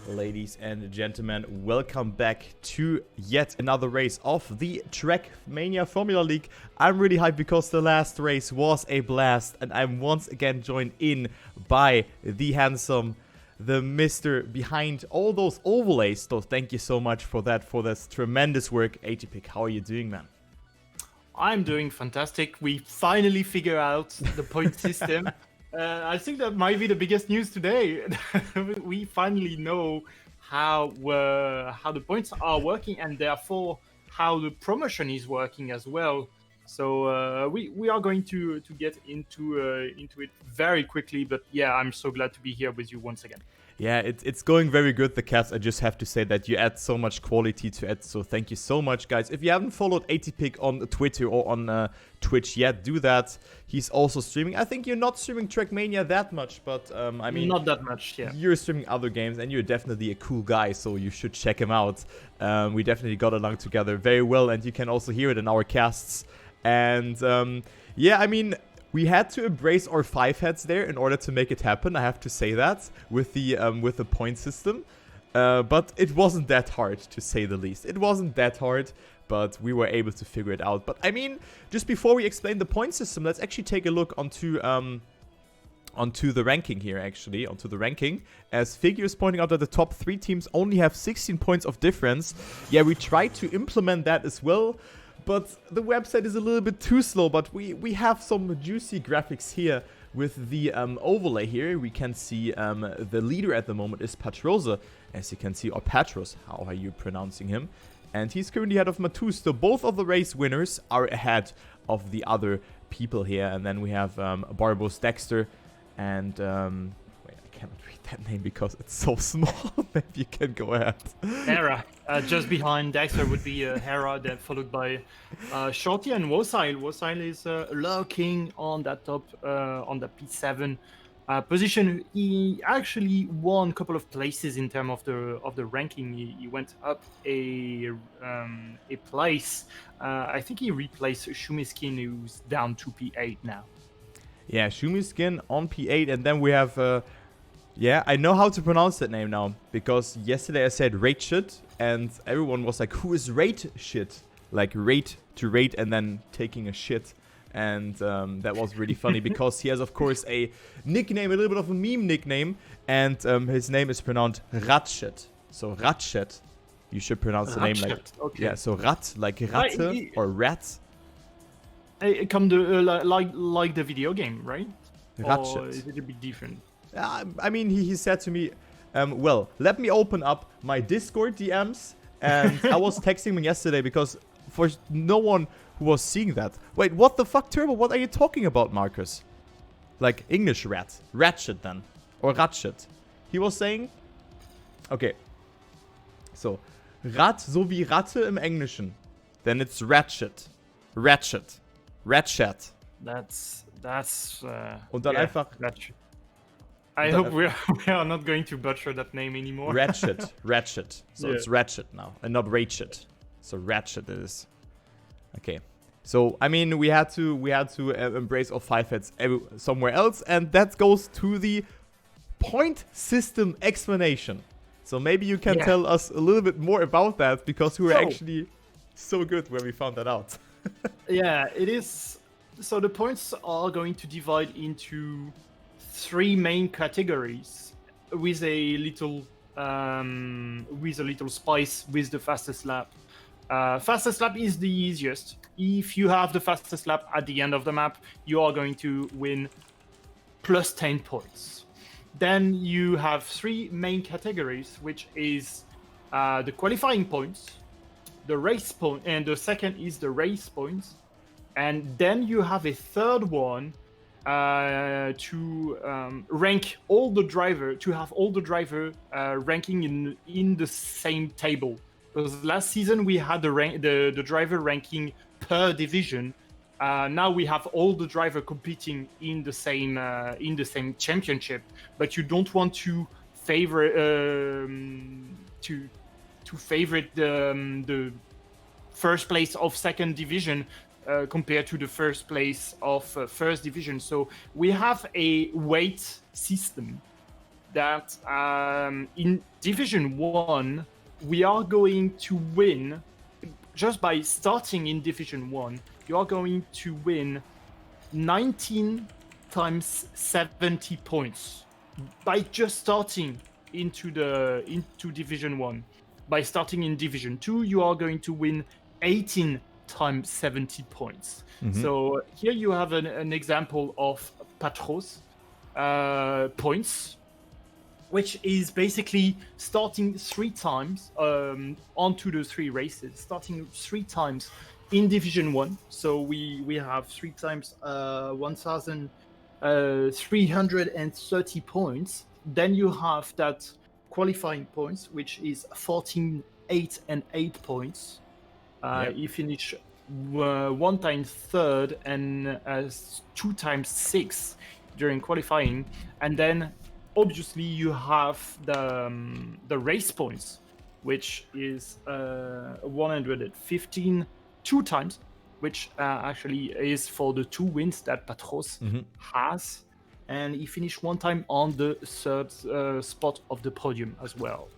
Ladies and gentlemen, welcome back to yet another race of the Trackmania Formula League. I'm really hyped because the last race was a blast, and I'm once again joined in by the handsome, the Mr. behind all those overlays. So thank you so much for that, for this tremendous work. Atypick, how are you doing, man? I'm doing fantastic. We finally figure out the point system. I think that might be the biggest news today. We finally know how the points are working, and therefore how the promotion is working as well. So we are going to get into it very quickly. But yeah, I'm so glad to be here with you once again. Yeah, it's going very good, the Cavs. I just have to say that you add so much quality to it, so thank you so much, guys. If you haven't followed Atypick on Twitter or on Twitch yet, do that. He's also streaming. I think you're not streaming Trackmania that much, but I mean... Not that much, yeah. You're streaming other games, and you're definitely a cool guy, so you should check him out. We definitely got along together very well, and you can also hear it in our casts. And yeah, I mean... We had to embrace our 5 heads there in order to make it happen, I have to say that, with the point system. But it wasn't that hard, to say the least. It wasn't that hard, but we were able to figure it out. But I mean, just before we explain the point system, let's actually take a look onto the ranking here, actually, onto the ranking. As Figure is pointing out that the top 3 teams only have 16 points of difference. Yeah, we tried to implement that as well. But the website is a little bit too slow, but we have some juicy graphics here with the overlay here. We can see the leader at the moment is Patrosa, as you can see, or Patros, how are you pronouncing him? And he's currently ahead of Matus, so both of the race winners are ahead of the other people here. And then we have Barbos Dexter and... wait, I cannot read that name because it's so small. Maybe you can go ahead. Hera. Just behind Dexter would be Hera, then followed by Shorty and Wosail. Wosail is lurking on that top, on the P7 position. He actually won a couple of places in terms of the ranking. He went up a place. I think he replaced Shumiskin, who's down to P8 now. Yeah, Shumiskin on P8, and then we have... yeah, I know how to pronounce that name now, because yesterday I said rate shit, and everyone was like, who is rate shit? Like rate to rate and then taking a shit. And that was really funny, because he has, of course, a nickname, a little bit of a meme nickname, and his name is pronounced Ratchet. So Ratchet, you should pronounce the name like... Okay. Yeah, so Rat, like Ratte or Rat. It come to, like the video game, right? Ratchet. Or is it a bit different? I mean, he said to me, well, let me open up my Discord DMs. And I was texting him yesterday because for no one who was seeing that. Wait, what the fuck, Turbo? What are you talking about, Marcus? Like English rat. Ratchet then. Or Ratchet. He was saying... Okay. So, Rat so wie Ratte im Englischen. Then it's Ratchet. Ratchet. Ratchet. That's Und dann einfach... Ratchet. I hope we are not going to butcher that name anymore. Ratchet. So yeah. It's Ratchet now, and not Ratchet. So Ratchet is. Okay. So I mean, we had to embrace all 5 heads somewhere else, and that goes to the point system explanation. So maybe you can tell us a little bit more about that, because we were actually so good when we found that out. Yeah, it is. So the points are going to divide into 3 main categories with a little spice with the fastest lap. Fastest lap is the easiest. If you have the fastest lap at the end of the map, you are going to win plus 10 points. Then you have 3 main categories, which is the qualifying points, the race point, and the second is the race points. And then you have a third one to rank all the driver, to have all the driver ranking in the same table. Because last season we had the driver ranking per division. Now we have all the driver competing in the same championship. But you don't want to favorite favorite the first place of second division. Compared to the first place of first division. So we have a weight system that in Division 1, we are going to win, just by starting in Division 1, you are going to win 19 times 70 points by just starting into Division 1. By starting in Division 2, you are going to win 18 times 70 points. So here you have an example of Patros points, which is basically starting 3 times onto the 3 races, starting 3 times in Division 1. So we have 3 times 1,330 points. Then you have that qualifying points, which is 14, 8, and 8 points. You finish 1 times third and 2 times 6 during qualifying, and then obviously you have the race points, which is 115 2 times, which actually is for the 2 wins that Patros has, and he finished 1 time on the 3rd spot of the podium as well.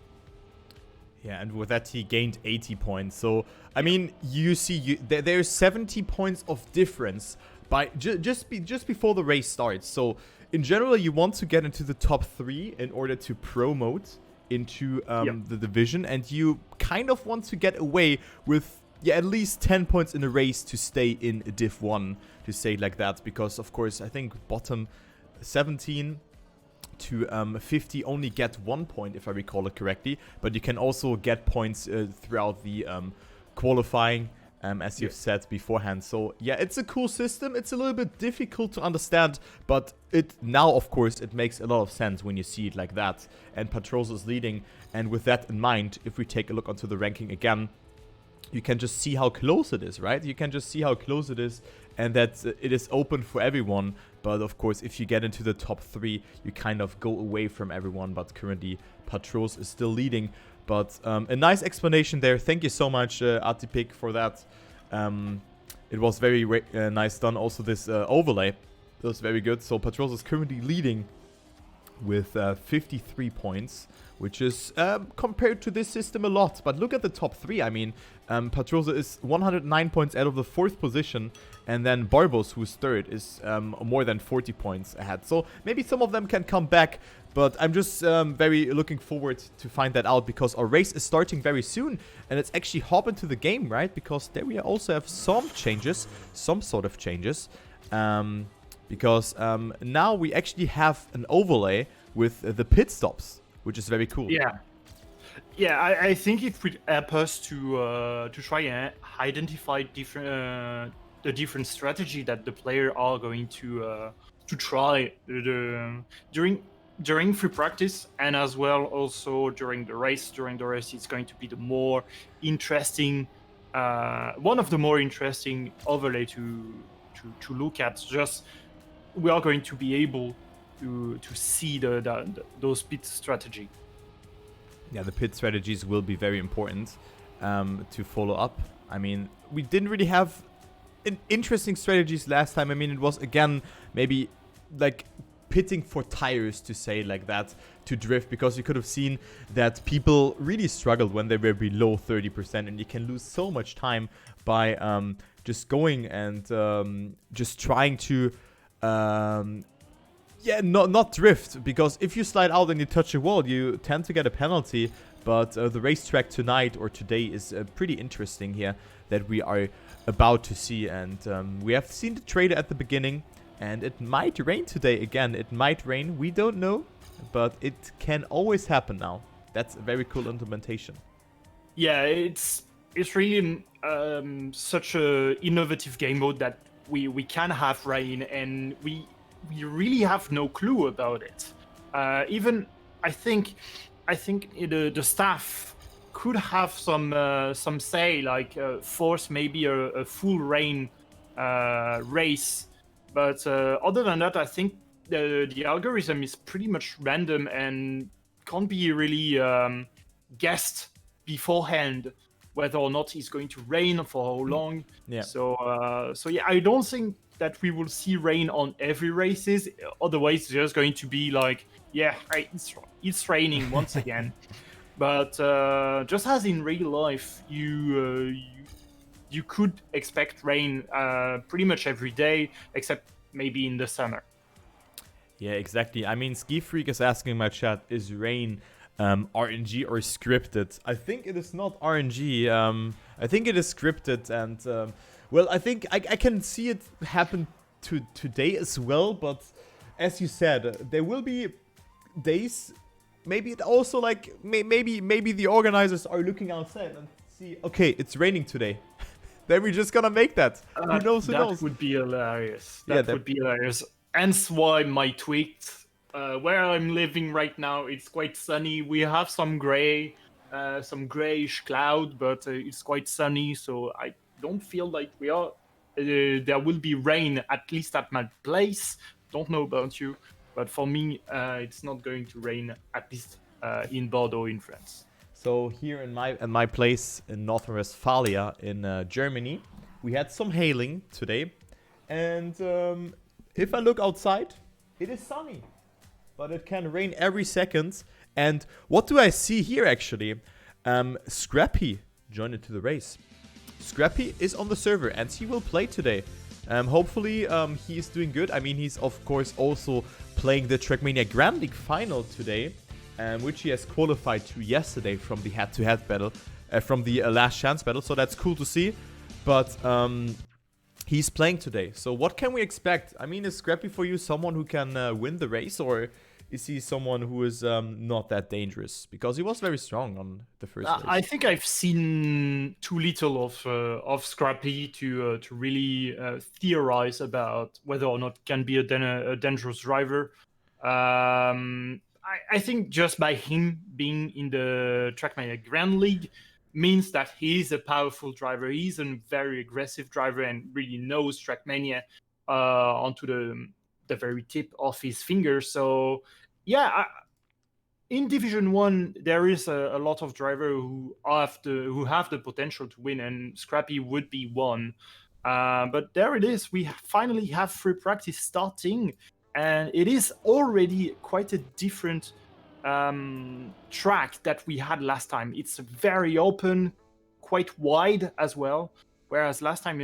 Yeah, and with that he gained 80 points. So I mean, you see, there's 70 points of difference by just before the race starts. So in general, you want to get into the top 3 in order to promote into the division, and you kind of want to get away with at least 10 points in a race to stay in Div 1, to say it like that, because of course I think bottom 17 to 50 only get 1 point, if I recall it correctly, but you can also get points throughout the qualifying, as you've said beforehand. So yeah, it's a cool system. It's a little bit difficult to understand, but now of course it makes a lot of sense when you see it like that. And Patros is leading, and with that in mind, if we take a look onto the ranking again, you can just see how close it is, right? You can just see how close it is, and that it is open for everyone. But of course, if you get into the top 3, you kind of go away from everyone. But currently, Patros is still leading. But a nice explanation there. Thank you so much, Atypick, for that. It was very nice done. Also, this overlay, that was very good. So Patros is currently leading with 53 points, which is compared to this system a lot. But look at the top 3. I mean, Patros is 109 points out of the 4th position, and then Barbos, who's 3rd, is more than 40 points ahead. So maybe some of them can come back, but I'm just very looking forward to find that out, because our race is starting very soon, and let's actually hop into the game, right? Because there we also have some changes, some sort of changes. Because now we actually have an overlay with the pit stops, which is very cool. Yeah, I think it would help us to try and identify the different strategy that the player are going to try during free practice, and as well also during the race. During the race, it's going to be the more interesting, one of the more interesting overlay to look at. Just we are going to be able to see those pit strategy. Yeah, the pit strategies will be very important to follow up. I mean, we didn't really have interesting strategies last time. I mean, it was again maybe like pitting for tires, to say like that, to drift, because you could have seen that people really struggled when they were below 30%, and you can lose so much time by just going and just trying to not drift, because if you slide out and you touch a wall, you tend to get a penalty. But the racetrack tonight or today is pretty interesting here that we are about to see. And we have seen the trailer at the beginning, and it might rain today again. It might rain, we don't know, but it can always happen now. That's a very cool implementation. Yeah, it's really such a innovative game mode that we can have rain, and we really have no clue about it. Even I think the staff could have some say, like force maybe a full rain race, but other than that, I think the algorithm is pretty much random and can't be really guessed beforehand whether or not it's going to rain, for how long. Yeah. So yeah, I don't think that we will see rain on every races. Otherwise, it's just going to be like, yeah, it's raining once again. But just as in real life, you could expect rain pretty much every day, except maybe in the summer. Yeah, exactly. I mean, Ski Freak is asking in my chat, is rain RNG or scripted? I think it is not RNG. I think it is scripted, and well, I think I can see it happen today as well. But as you said, there will be days. Maybe it also like maybe the organizers are looking outside and see, okay, it's raining today. Then we're just gonna make that. Who knows? Who knows? That would be hilarious. Yeah, That would be hilarious. Hence why my tweet, where I'm living right now, it's quite sunny. We have some gray, some grayish cloud, but it's quite sunny. So I don't feel like we are. There will be rain, at least at my place. Don't know about you, but for me, it's not going to rain, at least in Bordeaux, in France. So here in my place in North Rhine-Westphalia in Germany, we had some hailing today, and if I look outside, it is sunny, but it can rain every second. And what do I see here actually? Scrappy joined into the race. Scrappy is on the server and he will play today. Hopefully he is doing good. I mean, he's of course also playing the Trackmania Grand League final today, which he has qualified to yesterday from the head-to-head battle, from the last chance battle. So that's cool to see. But he's playing today. So what can we expect? I mean, is Scrappy for you someone who can win the race, or is he someone who is not that dangerous? Because he was very strong on the first race. I think I've seen too little of Scrappy to really theorize about whether or not can be a dangerous driver. I think just by him being in the Trackmania Grand League means that he's a powerful driver. He's a very aggressive driver and really knows Trackmania onto the very tip of his finger. So yeah, in Division 1, there is a lot of drivers who have the potential to win, and Scrappy would be one. But there it is. We finally have free practice starting, and it is already quite a different track that we had last time. It's very open, quite wide as well, whereas last time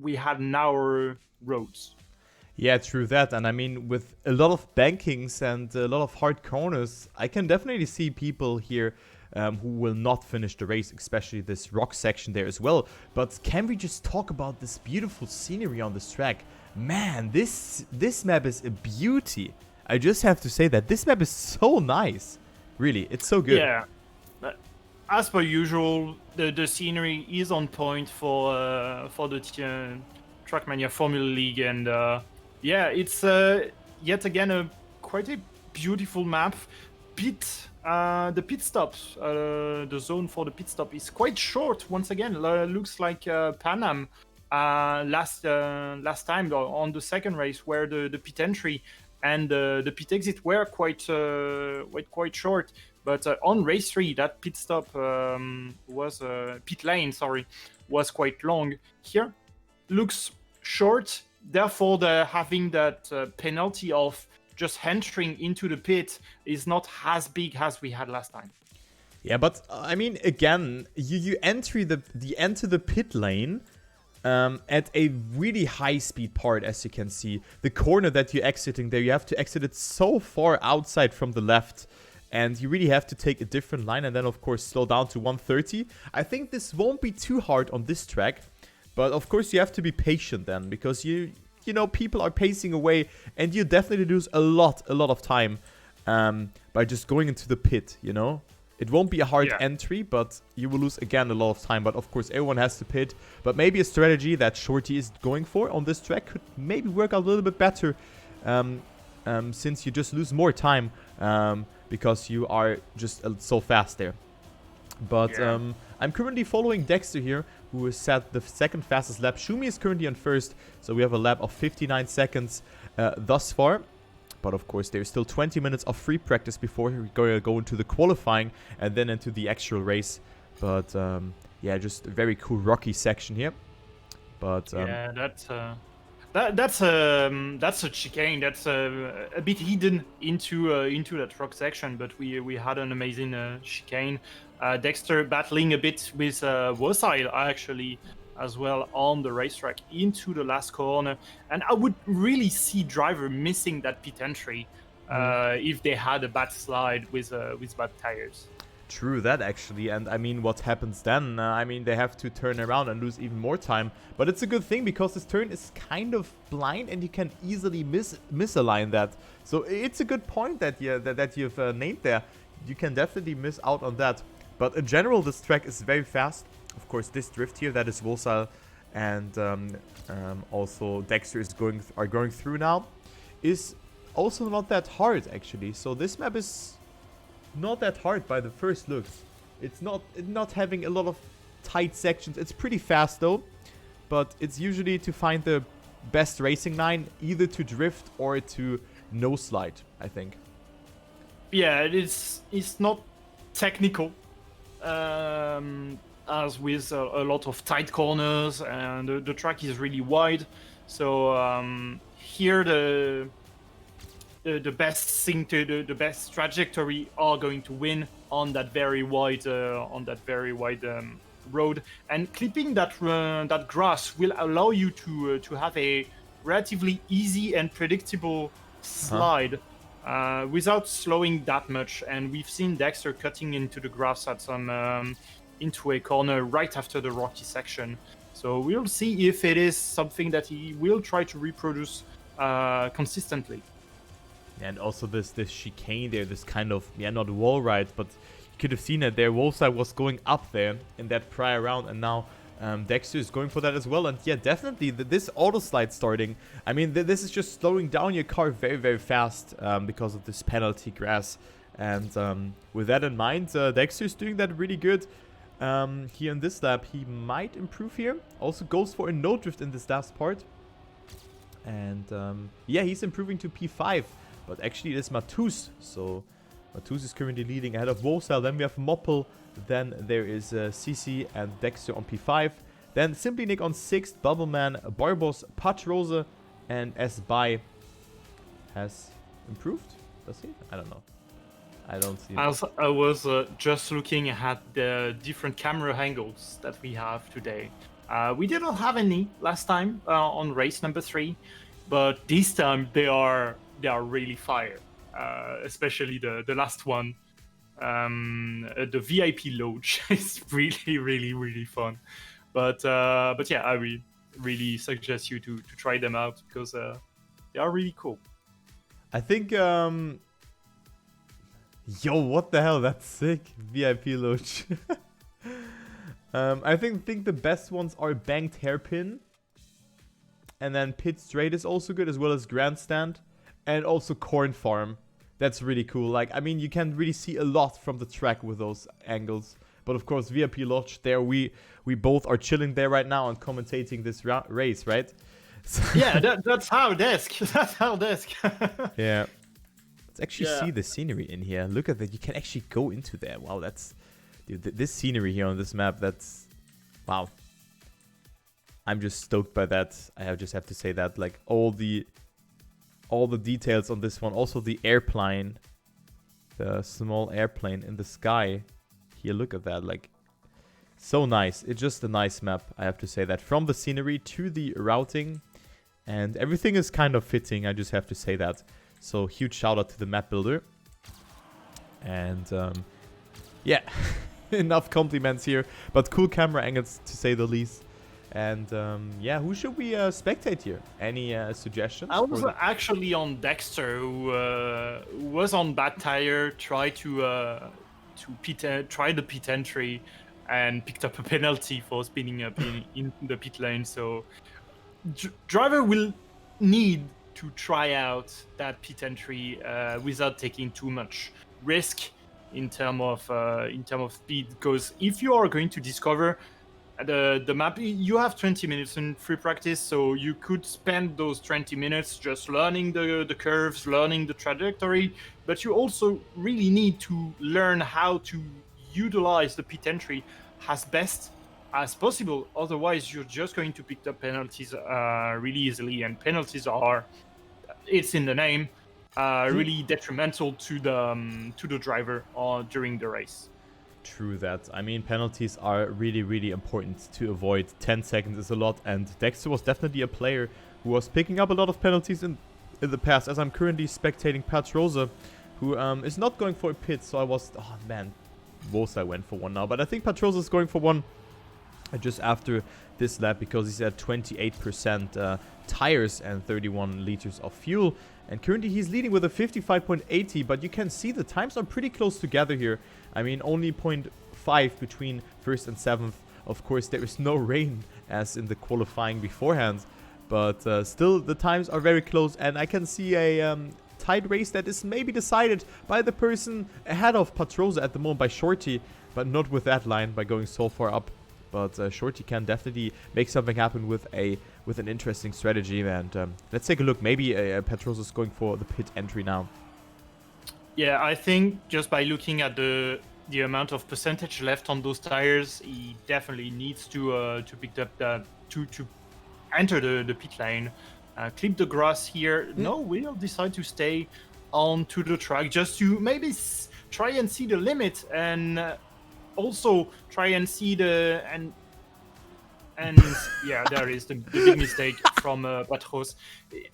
we had narrow roads. Yeah, true that. And I mean, with a lot of bankings and a lot of hard corners, I can definitely see people here who will not finish the race, especially this rock section there as well. But can we just talk about this beautiful scenery on this track? Man, this map is a beauty. I just have to say that this map is so nice. Really, it's so good. Yeah. As per usual, the scenery is on point for the Trackmania Formula League, and yeah, it's yet again quite a beautiful map. The pit stops, the zone for the pit stop is quite short. Once again, looks like Pan Am last time on the second race, where the pit entry and the pit exit were quite short. But on race 3, that pit stop was pit lane, was quite long. Here looks short. Therefore, having that penalty of just entering into the pit is not as big as we had last time. Yeah, but I mean, again, you enter the pit lane at a really high speed part, as you can see. The corner that you're exiting there, you have to exit it so far outside from the left, and you really have to take a different line and then, of course, slow down to 130. I think this won't be too hard on this track, but of course you have to be patient then, because you know, people are pacing away, and you definitely lose a lot of time by just going into the pit, you know? It won't be a hard entry, but you will lose, again, a lot of time. But, of course, everyone has to pit. But maybe a strategy that Shorty is going for on this track could maybe work out a little bit better, since you just lose more time because you are just so fast there. But I'm currently following Dexter here, who has set the second fastest lap. Shumi is currently on first, so we have a lap of 59 seconds thus far. But of course, there's still 20 minutes of free practice before we go into the qualifying and then into the actual race. But yeah, just a very cool rocky section here. But yeah, That's a chicane. That's a bit hidden into that rock section, but we had an amazing chicane. Dexter battling a bit with Wosile actually as well on the racetrack into the last corner, and I would really see driver missing that pit entry if they had a bad slide with bad tires. True that, actually, and I mean, what happens then? I mean, they have to turn around and lose even more time, but it's a good thing because this turn is kind of blind and you can easily misalign that. So it's a good point that you've named there. You can definitely miss out on that, but in general, this track is very fast. Of course, this drift here, that is Wolsal, and also Dexter is going through now, is also not that hard actually. So this map is not that hard by the first looks. It's not having a lot of tight sections. It's pretty fast though, but it's usually to find the best racing line, either to drift or to no slide, I think. Yeah, it's not technical as with a lot of tight corners, and the track is really wide. So here the best thing the best trajectory are going to win on that very wide road, and clipping that grass will allow you to have a relatively easy and predictable slide without slowing that much. And we've seen Dexter cutting into the grass at some into a corner right after the rocky section. So we'll see if it is something that he will try to reproduce consistently. And also this chicane there, this kind of, not wall ride, but you could have seen it there. Wolfside was going up there in that prior round, and now Dexter is going for that as well. And yeah, definitely this auto slide starting, I mean, this is just slowing down your car very, very fast because of this penalty grass. And with that in mind, Dexter is doing that really good. Here in this lap, he might improve here. Also goes for a no drift in this last part. And yeah, he's improving to P5. But actually it is Matus, so Matus is currently leading ahead of Wolsal. Then we have Moppel, then there is CC and Dexter on P5. Then Simply Nick on 6th, Bubbleman, Barbos, Patrose, and S-By has improved. Does he? I don't know. I don't see it. As I was just looking at the different camera angles that we have today. We did not have any last time on race number 3, but this time they are really fire, especially the last one. The VIP Lodge is really fun. But yeah, I really suggest you to try them out because they are really cool. I think yo, what the hell? That's sick. VIP Lodge. I think the best ones are Banked Hairpin, and then Pit Straight is also good, as well as Grandstand. And also Corn Farm. That's really cool. Like, I mean, you can really see a lot from the track with those angles. But of course, VIP Lodge there, we both are chilling there right now and commentating this race, right? So yeah, that's how desk. That's how desk. Yeah. Let's actually see the scenery in here. Look at that. You can actually go into there. Wow, that's... Dude, this scenery here on this map, that's... Wow. I'm just stoked by that. I just have to say that. Like, all the details on this one. Also the airplane. The small airplane in the sky. Here, look at that. Like, so nice. It's just a nice map, I have to say that. From the scenery to the routing. And everything is kind of fitting, I just have to say that. So, huge shout out to the map builder. And, yeah. Enough compliments here. But cool camera angles, to say the least. And yeah, who should we spectate here? Any suggestions? I was actually on Dexter, who was on bad tire, tried the pit entry, and picked up a penalty for spinning up in the pit lane. So driver will need to try out that pit entry without taking too much risk in terms of speed. Because if you are going to discover the map, you have 20 minutes in free practice, so you could spend those 20 minutes just learning the curves, learning the trajectory, but you also really need to learn how to utilize the pit entry as best as possible. Otherwise, you're just going to pick up penalties really easily, and penalties are, it's in the name, really detrimental to the driver during the race. True that. I mean, penalties are really, really important to avoid. 10 seconds is a lot, and Dexter was definitely a player who was picking up a lot of penalties in the past, as I'm currently spectating Patrosa, who is not going for a pit, so I was... Oh, man. Both I went for one now, but I think Patrosa is going for one just after this lap, because he's at 28% tires and 31 liters of fuel. And currently he's leading with a 55.80, but you can see the times are pretty close together here. I mean, only 0.5 between 1st and 7th. Of course, there is no rain as in the qualifying beforehand, but still the times are very close, and I can see a tight race that is maybe decided by the person ahead of Patrosa at the moment, by Shorty, but not with that line by going so far up. But Shorty can definitely make something happen with an interesting strategy. And let's take a look. Maybe Patrosa is going for the pit entry now. Yeah, I think just by looking at the amount of percentage left on those tires, he definitely needs to pick up to enter the pit lane, clip the grass here. No, we'll decide to stay onto the track just to maybe try and see the limit, and also try and see the and yeah, there is the big mistake from Patros.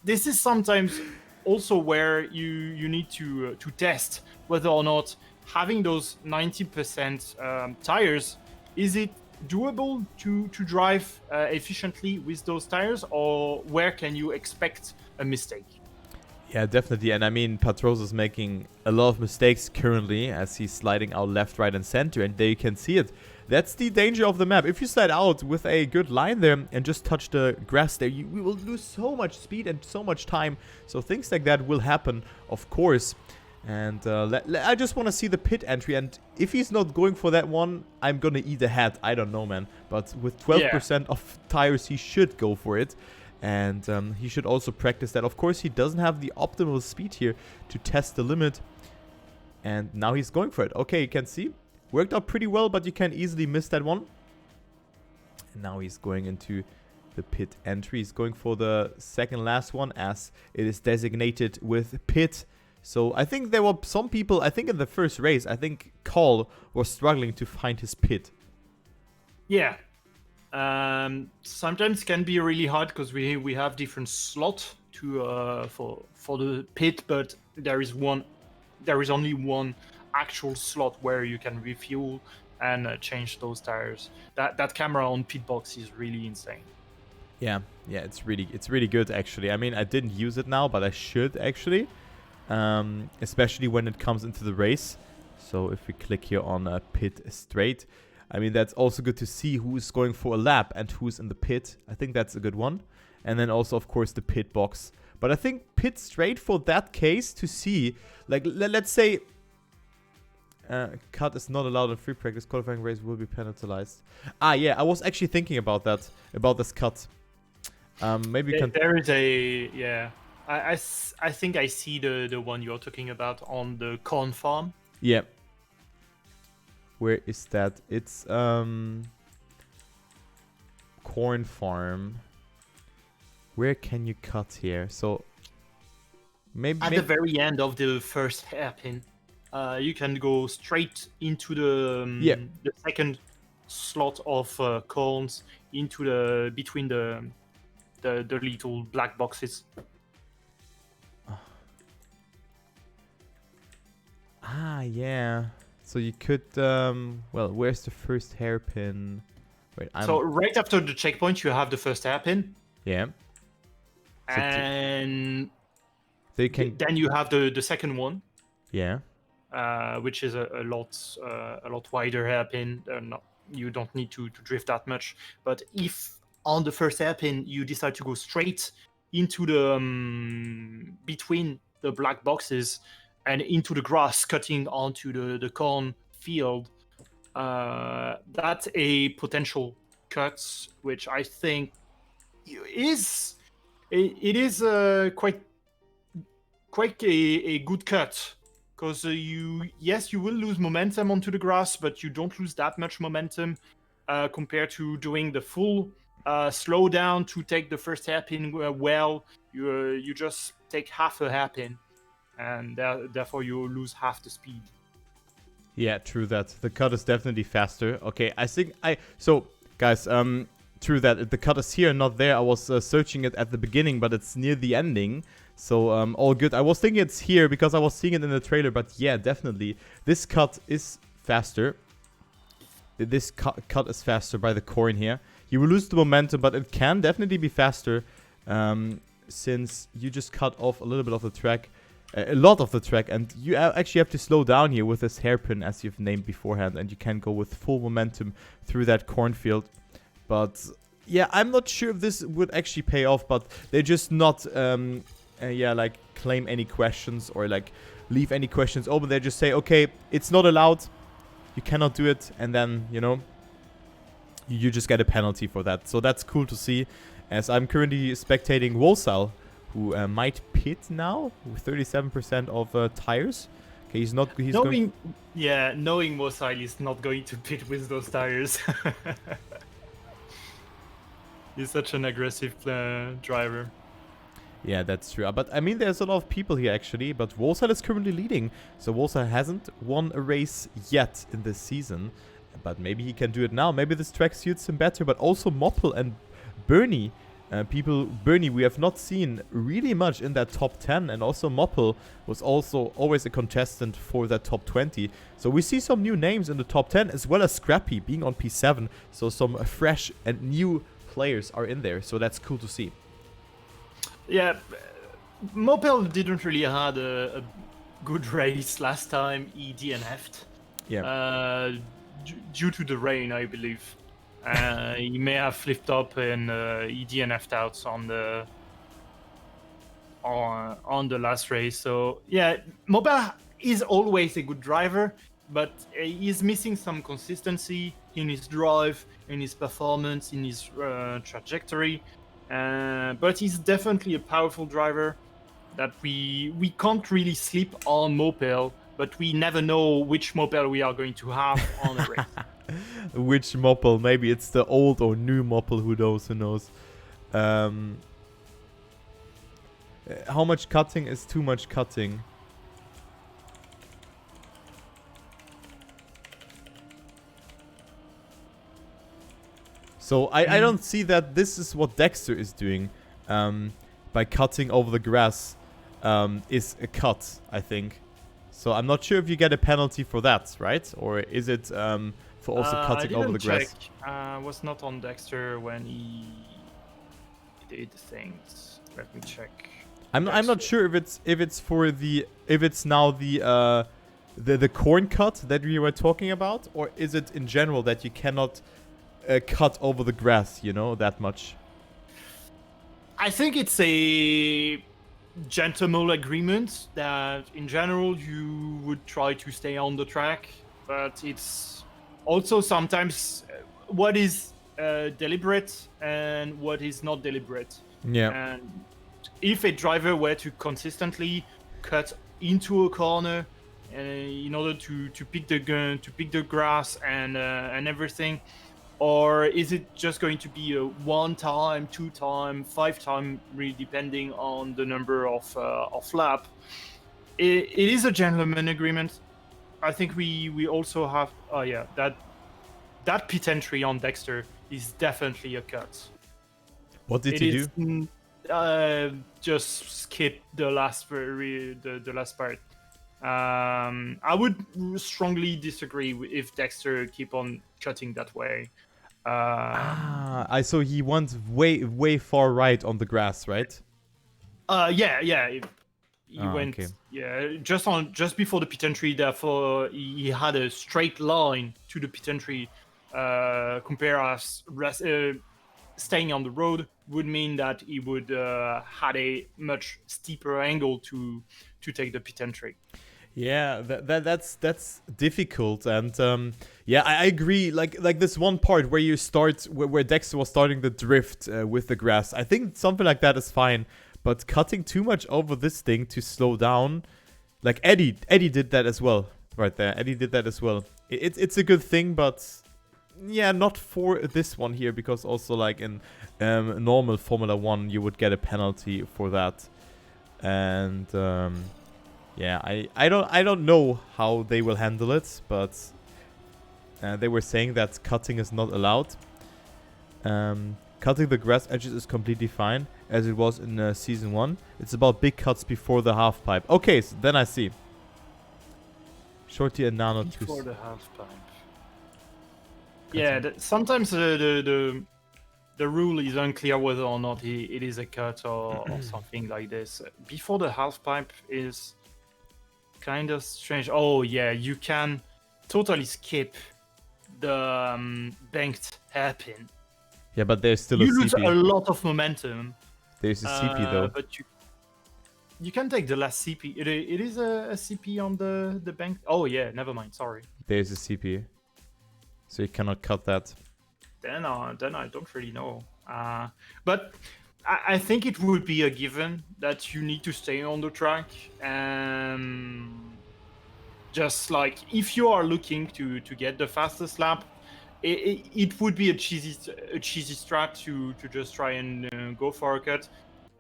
This is sometimes also where you need to test whether or not having those 90% tires, is it doable to drive efficiently with those tires, or where can you expect a mistake? Yeah, definitely. And I mean, Patrosa is making a lot of mistakes currently as he's sliding out left, right, and center. And there you can see it. That's the danger of the map. If you slide out with a good line there and just touch the grass there, we will lose so much speed and so much time. So things like that will happen, of course. And I just want to see the pit entry. And if he's not going for that one, I'm going to eat a hat. I don't know, man. But with 12% of tires, he should go for it. And he should also practice that. Of course, he doesn't have the optimal speed here to test the limit. And now he's going for it. Okay, you can see. Worked out pretty well, but you can easily miss that one. And now he's going into the pit entry. He's going for the second last one, as it is designated with pit. So I think there were some people, I think in the first race, I think Cole was struggling to find his pit. Yeah. Sometimes can be really hard because we have different slots to for the pit, but there is only one actual slot where you can refuel and change those tires. That camera on pit box is really insane. Yeah, it's really good actually. I mean, I didn't use it now, but I should actually, especially when it comes into the race. So if we click here on pit straight. I mean, that's also good to see who's going for a lap and who's in the pit. I think that's a good one. And then also, of course, the pit box. But I think pit straight for that case to see, like, let's say cut is not allowed in free practice. Qualifying race will be penalized. Ah, yeah, I was actually thinking about that, about this cut. Maybe there is a, yeah. I think I see the one you're talking about on the corn farm. Yeah. Where is that? It's corn farm. Where can you cut here? So maybe at the very end of the first hairpin, you can go straight into the second slot of corns into the between the little black boxes. Ah, yeah. So you could, well, where's the first hairpin? Wait, so right after the checkpoint, you have the first hairpin. Yeah. So and they can... then you have the second one. Yeah. Which is a lot wider hairpin. You don't need to drift that much. But if on the first hairpin you decide to go straight into the between the black boxes and into the grass, cutting onto the corn field, that's a potential cut, which I think is quite a good cut, because you will lose momentum onto the grass, but you don't lose that much momentum compared to doing the full slowdown to take the first hairpin well. You just take half a hairpin, and therefore you lose half the speed. Yeah, true that. The cut is definitely faster. Okay, I think so, guys, true that. The cut is here, not there. I was searching it at the beginning, but it's near the ending. So, all good. I was thinking it's here because I was seeing it in the trailer, but yeah, definitely. This cut is faster. This cut is faster by the corn here. You will lose the momentum, but it can definitely be faster since you just cut off a little bit of the track. A lot of the track, and you actually have to slow down here with this hairpin as you've named beforehand, and you can go with full momentum through that cornfield. But yeah, I'm not sure if this would actually pay off, but they're just not like claim any questions or like leave any questions open. They just say, okay, it's not allowed, you cannot do it, and then, you know, you just get a penalty for that. So that's cool to see, as I'm currently spectating Wolsal, who might pit now with 37% of tires. Okay, he's not. He's knowing Mosai is not going to pit with those tires. He's such an aggressive driver. Yeah, that's true. But I mean, there's a lot of people here actually. But Wolsal is currently leading, so Wolsal hasn't won a race yet in this season. But maybe he can do it now. Maybe this track suits him better. But also Moppel and Bernie. Bernie, we have not seen really much in that top 10, and also Moppel was also always a contestant for that top 20. So we see some new names in the top 10, as well as Scrappy being on P7. So some fresh and new players are in there. So that's cool to see. Yeah, Moppel didn't really had a good race last time. He DNF'd. Yeah. Due to the rain, I believe. He may have flipped up and he DNF'd out on the last race. So yeah, Moppel is always a good driver, but he's missing some consistency in his drive, in his performance, in his trajectory. But he's definitely a powerful driver that we can't really sleep on Moppel, but we never know which Moppel we are going to have on the race. Which Moppel? Maybe it's the old or new Moppel, who knows, who knows. How much cutting is too much cutting? So I don't see that this is what Dexter is doing by cutting over the grass is a cut, I think. So I'm not sure if you get a penalty for that, right? Or is it for also cutting over the grass? I was not on Dexter when he did things. Let me check. I'm not sure if it's now the corn cut that we were talking about, or is it in general that you cannot cut over the grass, you know, that much? I think it's a gentleman agreement that in general you would try to stay on the track, but it's also sometimes what is deliberate and what is not deliberate. Yeah. And if a driver were to consistently cut into a corner in order to pick the grass and everything, or is it just going to be a 1 time, 2 time, 5 time, really depending on the number of lap? It is a gentleman agreement. I think we also have that pit entry on Dexter is definitely a cut. What did he do? Just skip the last the last part. I would strongly disagree if Dexter keep on cutting that way. I saw he went way far right on the grass, right? He went just before the pit entry. Therefore, he had a straight line to the pit entry. Compare us staying on the road would mean that he would had a much steeper angle to take the pit entry. Yeah, that's difficult, and I agree. Like this one part where you start where Dexter was starting the drift with the grass. I think something like that is fine, but cutting too much over this thing to slow down, like Eddie did that as well, right there. Eddie did that as well. It's a good thing, but yeah, not for this one here, because also like in normal Formula 1 you would get a penalty for that. And yeah, I don't know how they will handle it, but they were saying that cutting is not allowed. Cutting the grass edges is completely fine, as it was in Season 1. It's about big cuts before the half pipe. Okay, so then I see. Shorty and Nano Before the half pipe. Cutting. Yeah, sometimes the rule is unclear whether or not it is a cut or something like this. Before the half pipe is kind of strange. Oh yeah, you can totally skip the banked hairpin. Yeah, but there's still you a lose CP. a lot of momentum. There's a CP though. But you can take the last CP. It is a CP on the bank. Oh yeah, never mind. Sorry. There's a CP. So you cannot cut that. Then I don't really know. But I think it would be a given that you need to stay on the track. Just like if you are looking to get the fastest lap, it would be a cheesy strat to just try and go for a cut.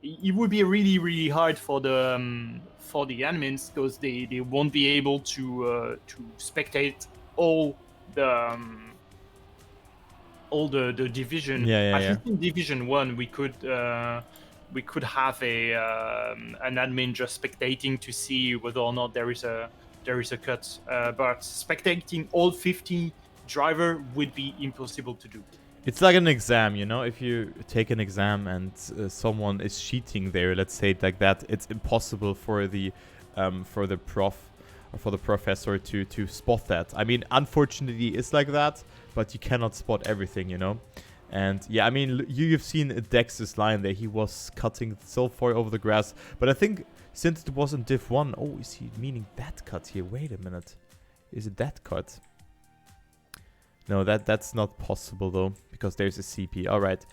It would be really hard for the admins, because they won't be able to spectate all the division. Yeah. I think in Division 1 we could have an admin just spectating to see whether or not there is a cut. But spectating all 50 driver would be impossible to do. It's like an exam, you know? If you take an exam and someone is cheating there, let's say it like that, it's impossible for the prof or for the professor to spot that. I mean, unfortunately, it's like that, but you cannot spot everything, you know? And yeah, I mean, you've seen Dex's line there. He was cutting so far over the grass, but I think since it was in Div 1, oh, is he meaning that cut here? Wait a minute. Is it that cut? No, that's not possible though, because there's a CP. All right.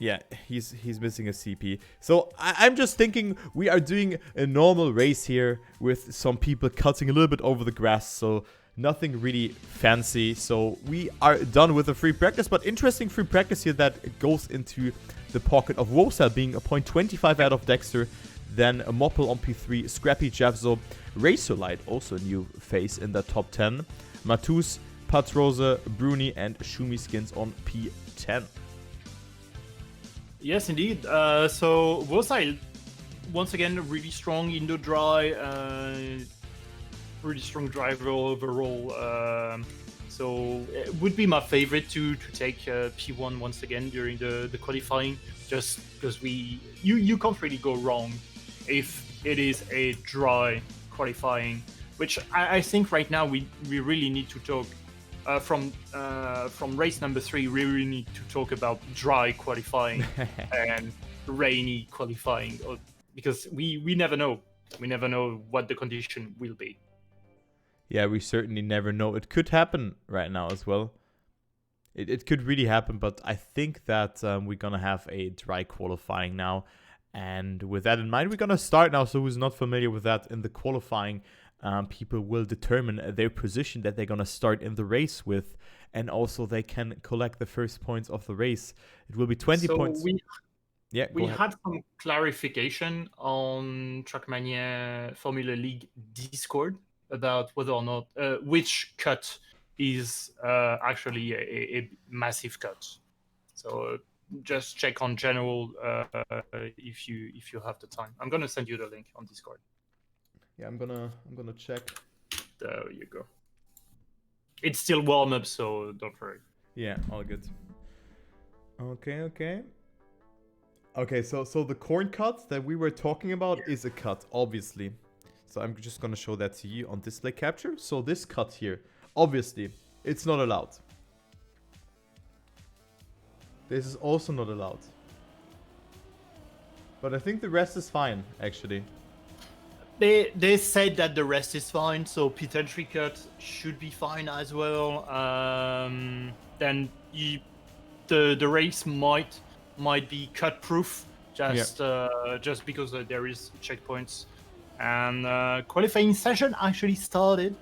Yeah, he's missing a CP. So I'm just thinking we are doing a normal race here with some people cutting a little bit over the grass. So nothing really fancy. So we are done with the free practice, but interesting free practice here that goes into the pocket of Rosa, being a 0.25 out of Dexter, then a Moppel on P3, Scrappy Javzo, Razorlight, also a new face in the top 10, Matus, Patrose, Bruni, and Shumi Skins on P10. Yes, indeed. So Rosa, once again, really strong in the dry, pretty strong driver overall. So it would be my favorite to take P1 once again during the qualifying, just because you can't really go wrong if it is a dry qualifying, which I think right now we really need to talk from race number 3. We really need to talk about dry qualifying and rainy qualifying, because we never know. We never know what the condition will be. Yeah, we certainly never know. It could happen right now as well. It could really happen, but I think that we're going to have a dry qualifying now. And with that in mind, we're going to start now. So who's not familiar with that, in the qualifying, people will determine their position that they're going to start in the race with. And also they can collect the first points of the race. It will be 20 points. We had some clarification on Trackmania Formula League Discord about whether or not which cut is actually a massive cut. So just check on general if you have the time. I'm gonna send you the link on Discord. Yeah, I'm gonna check. There you go. It's still warm up, so don't worry. Yeah, all good. Okay, so the corn cut that we were talking about is a cut, obviously. So I'm just going to show that to you on display capture. So this cut here, obviously, it's not allowed. This is also not allowed. But I think the rest is fine, actually. They said that the rest is fine, so P10 cut should be fine as well. Then the race might be cut proof, just because there is checkpoints. And qualifying session actually started.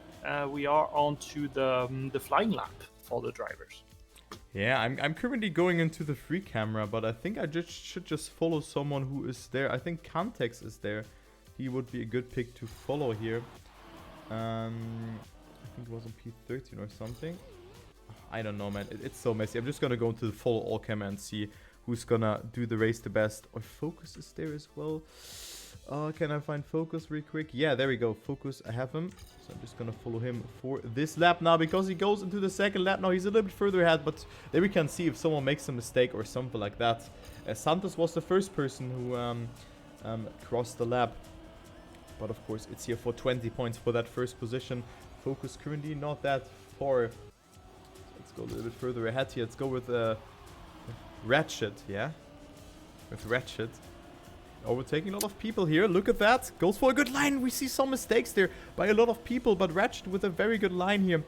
We are on to the flying lap. for the drivers. Yeah, I'm currently going into the free camera, but I think I should just follow someone who is there. I think Context is there. He would be a good pick to follow here. I think it was on P13 or something. I don't know, man. It's so messy. I'm just gonna go into the follow all camera and see who's gonna do the race the best. Or Focus is there as well. Can I find Focus real quick? Yeah, there we go. Focus, I have him. So I'm just gonna follow him for this lap now because he goes into the second lap now. He's a little bit further ahead, but there we can see if someone makes a mistake or something like that. Santos was the first person who crossed the lap. But of course, it's here for 20 points for that first position. Focus currently not that far. Let's go a little bit further ahead here. Let's go with Ratchet, yeah? With Ratchet. Overtaking a lot of people here. Look at that. Goes for a good line. We see some mistakes there by a lot of people. But Ratchet with a very good line here.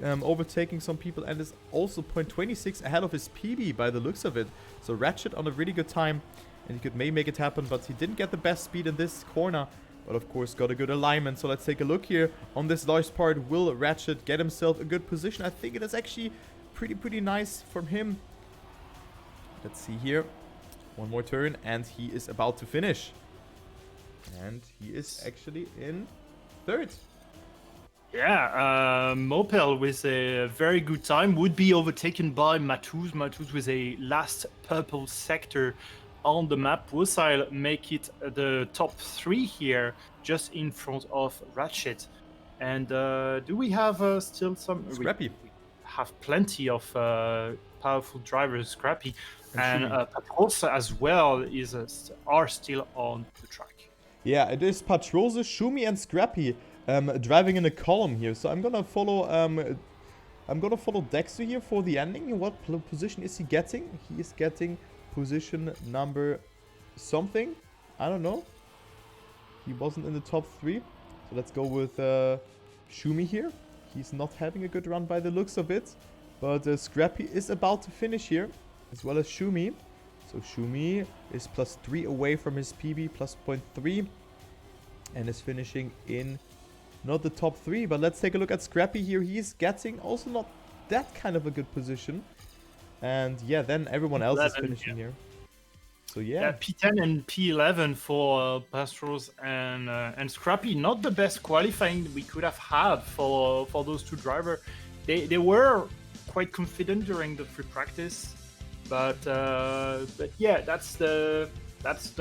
Overtaking some people. And is also 0.26 ahead of his PB by the looks of it. So Ratchet on a really good time. And he could maybe make it happen. But he didn't get the best speed in this corner. But of course got a good alignment. So let's take a look here on this last part. Will Ratchet get himself a good position? I think it is actually pretty nice from him. Let's see here. One more turn and he is about to finish. And he is actually in third. Yeah, Mopel with a very good time would be overtaken by Matuz. Matuz with a last purple sector on the map. Wosile make it the top 3 here, just in front of Ratchet. And do we have still some... Scrappy. We have plenty of powerful drivers, Scrappy. And Patrosa as well are still on the track. Yeah, it is Patrosa, Shumi, and Scrappy driving in a column here. So I'm gonna follow Dexter here for the ending. What position is he getting? He is getting position number something. I don't know. He wasn't in the top 3. So let's go with Shumi here. He's not having a good run by the looks of it. But Scrappy is about to finish here, as well as Shumi. So Shumi is +3 away from his PB, +0.3. And is finishing in not the top 3. But let's take a look at Scrappy here. He's getting also not that kind of a good position. And yeah, then everyone else is finishing here. So yeah. P10 and P11 for Pastros and Scrappy. Not the best qualifying we could have had for those two drivers. They were quite confident during the free practice, but yeah, that's the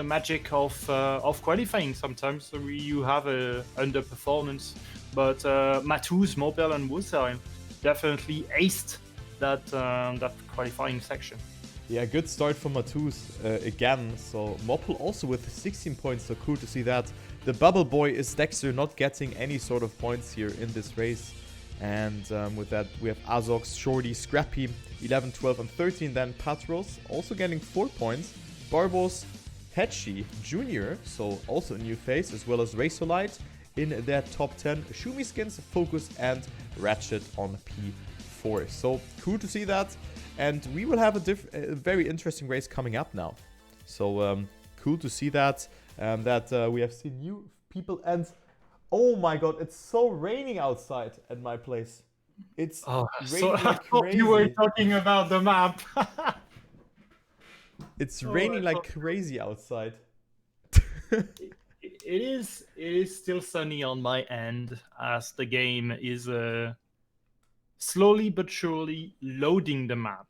magic of qualifying. Sometimes you have a underperformance, but Matuz, Mopel, and Wosile definitely aced that qualifying section. Yeah, good start for Matuz again. So Mopel also with 16 points, so cool to see that. The bubble boy is Dexter, not getting any sort of points here in this race. And with that, we have Azox, Shorty, Scrappy, 11, 12, and 13. Then Patros also getting 4 points. Barbos, Hetchi Jr., so also a new face, as well as Razorlight in their top 10. Shumi Skins, Focus, and Ratchet on P4. So cool to see that. And we will have a very interesting race coming up now. So cool to see that. We have seen new people and... Oh my god, it's so raining outside at my place. It's raining like crazy. You were talking about the map. It's raining like crazy outside. It is still sunny on my end as the game is slowly but surely loading the map.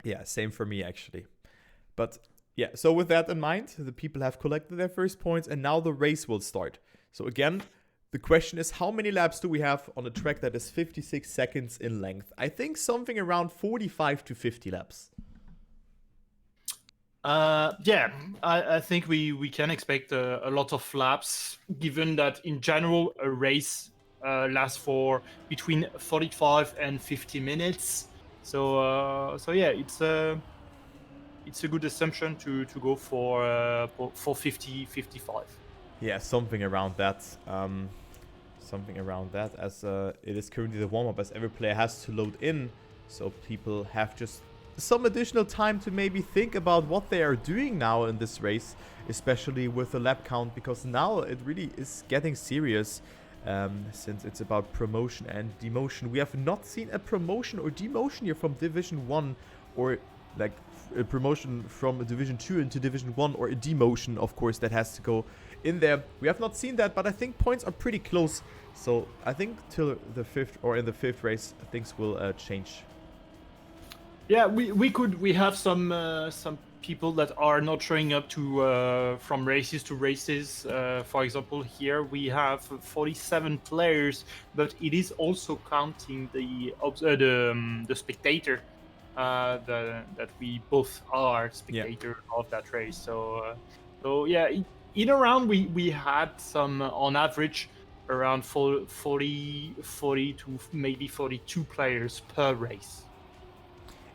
Yeah, same for me actually. But yeah, so with that in mind, the people have collected their first points and now the race will start. So again, the question is how many laps do we have on a track that is 56 seconds in length? I think something around 45 to 50 laps. Yeah, I think we can expect a lot of laps, given that in general a race lasts for between 45 and 50 minutes. So yeah, it's a good assumption to go for 50, 55. Yeah, something around that. As it is currently the warm-up, as every player has to load in. So people have just some additional time to maybe think about what they are doing now in this race, especially with the lap count, because now it really is getting serious. since it's about promotion and demotion. We have not seen a promotion or demotion here from Division 1, or like a promotion from Division 2 into Division 1, or a demotion, of course, that has to go in there. We have not seen that, but I think points are pretty close. So I think till the 5th, or in the 5th race, things will change. Yeah, we have some people that are not showing up to from races to races. For example, here we have 47 players, but it is also counting the spectator that we both are spectator of that race. So yeah, in a round we had some on average around 40 to maybe 42 players per race.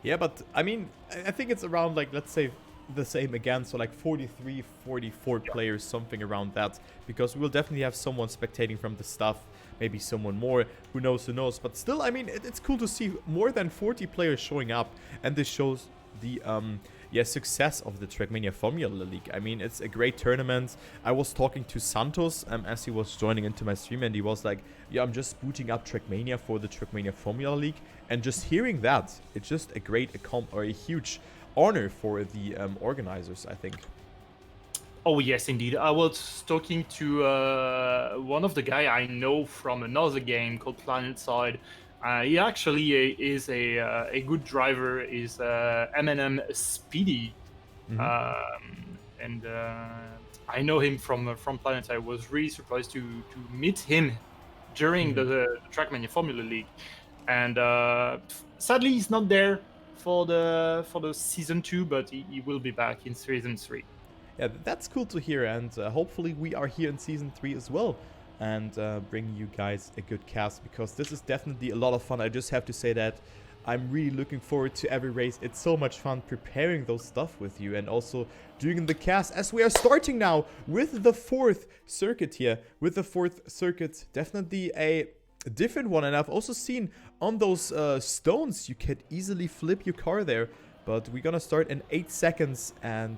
Yeah, but I mean, I think it's around, like, let's say the same again, so like 43, 44 players, something around that, because we will definitely have someone spectating from the stuff, maybe someone more, who knows, but still, I mean, it's cool to see more than 40 players showing up, and this shows the success of the Trackmania Formula League. I mean, it's a great tournament. I was talking to Santos as he was joining into my stream, and he was like, yeah, I'm just booting up Trackmania for the Trackmania Formula League, and just hearing that, it's just a great or a huge honor for the organizers, I think. Oh yes, indeed. I was talking to one of the guy I know from another game called PlanetSide. He actually is a good driver. Is M&M Speedy, and I know him from Planet. I was really surprised to meet him during the Trackmania Formula League, and sadly he's not there for the season 2, but he will be back in season 3. Yeah, that's cool to hear, and hopefully we are here in season 3 as well, and bring you guys a good cast, because this is definitely a lot of fun. I just have to say that I'm really looking forward to every race. It's so much fun preparing those stuff with you, and also doing the cast, as we are starting now with the 4th circuit here. With the 4th circuit, definitely a different one, and I've also seen on those stones you could easily flip your car there, but we're gonna start in 8 seconds, and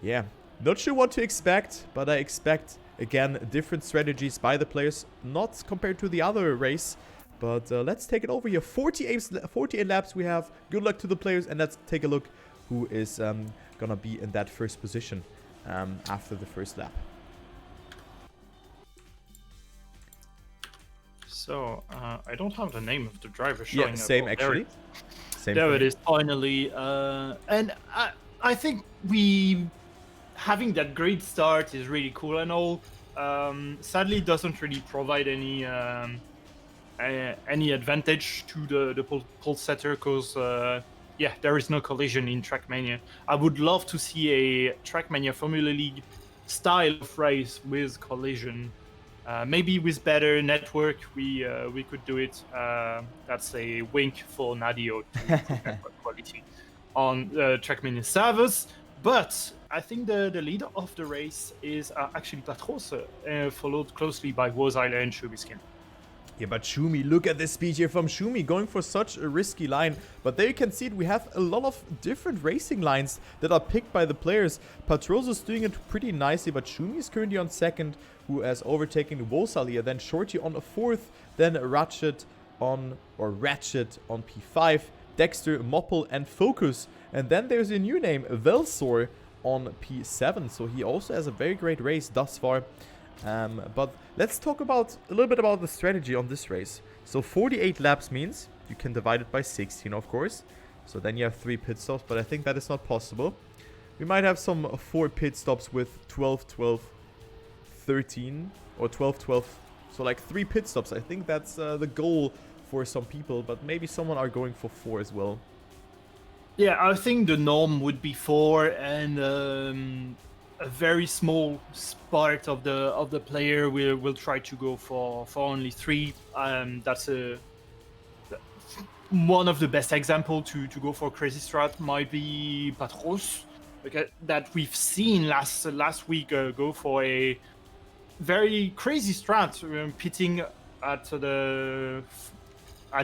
yeah, not sure what to expect, but I expect, again, different strategies by the players, not compared to the other race, but let's take it over here. 48 laps we have. Good luck to the players, and let's take a look who is gonna be in that first position after the first lap. So, I don't have the name of the driver showing up. Yeah, same actually. There it is, finally. And I think having that great start is really cool and all. Sadly, it doesn't really provide any advantage to the pole setter, because yeah, there is no collision in Trackmania. I would love to see a Trackmania Formula League style of race with collision. Maybe with better network, we could do it. That's a wink for Nadio to network quality on Trackmania servers. But I think the leader of the race is actually Patros, followed closely by Wozile and Shubiskin. Yeah, but Shumi, look at this speed here from Shumi, going for such a risky line. But there you can see it, we have a lot of different racing lines that are picked by the players. Patros is doing it pretty nicely, but Shumi is currently on 2nd, who has overtaken Wozile here. Then Shorty on a 4th, then Ratchet on P5, Dexter, Moppel, and Focus. And then there's a new name, Velsor, on P7. So he also has a very great race thus far. But let's talk a little bit about the strategy on this race. So 48 laps means you can divide it by 16, of course. So then you have 3 pit stops, but I think that is not possible. We might have some 4 pit stops with 12, 12, 13, or 12, 12. So like 3 pit stops. I think that's the goal for some people, but maybe someone are going for 4 as well. Yeah, I think the norm would be 4, and a very small part of the player will try to go for only 3. That's one of the best example to go for crazy strat might be Patros, that we've seen last week go for a very crazy strat, pitting at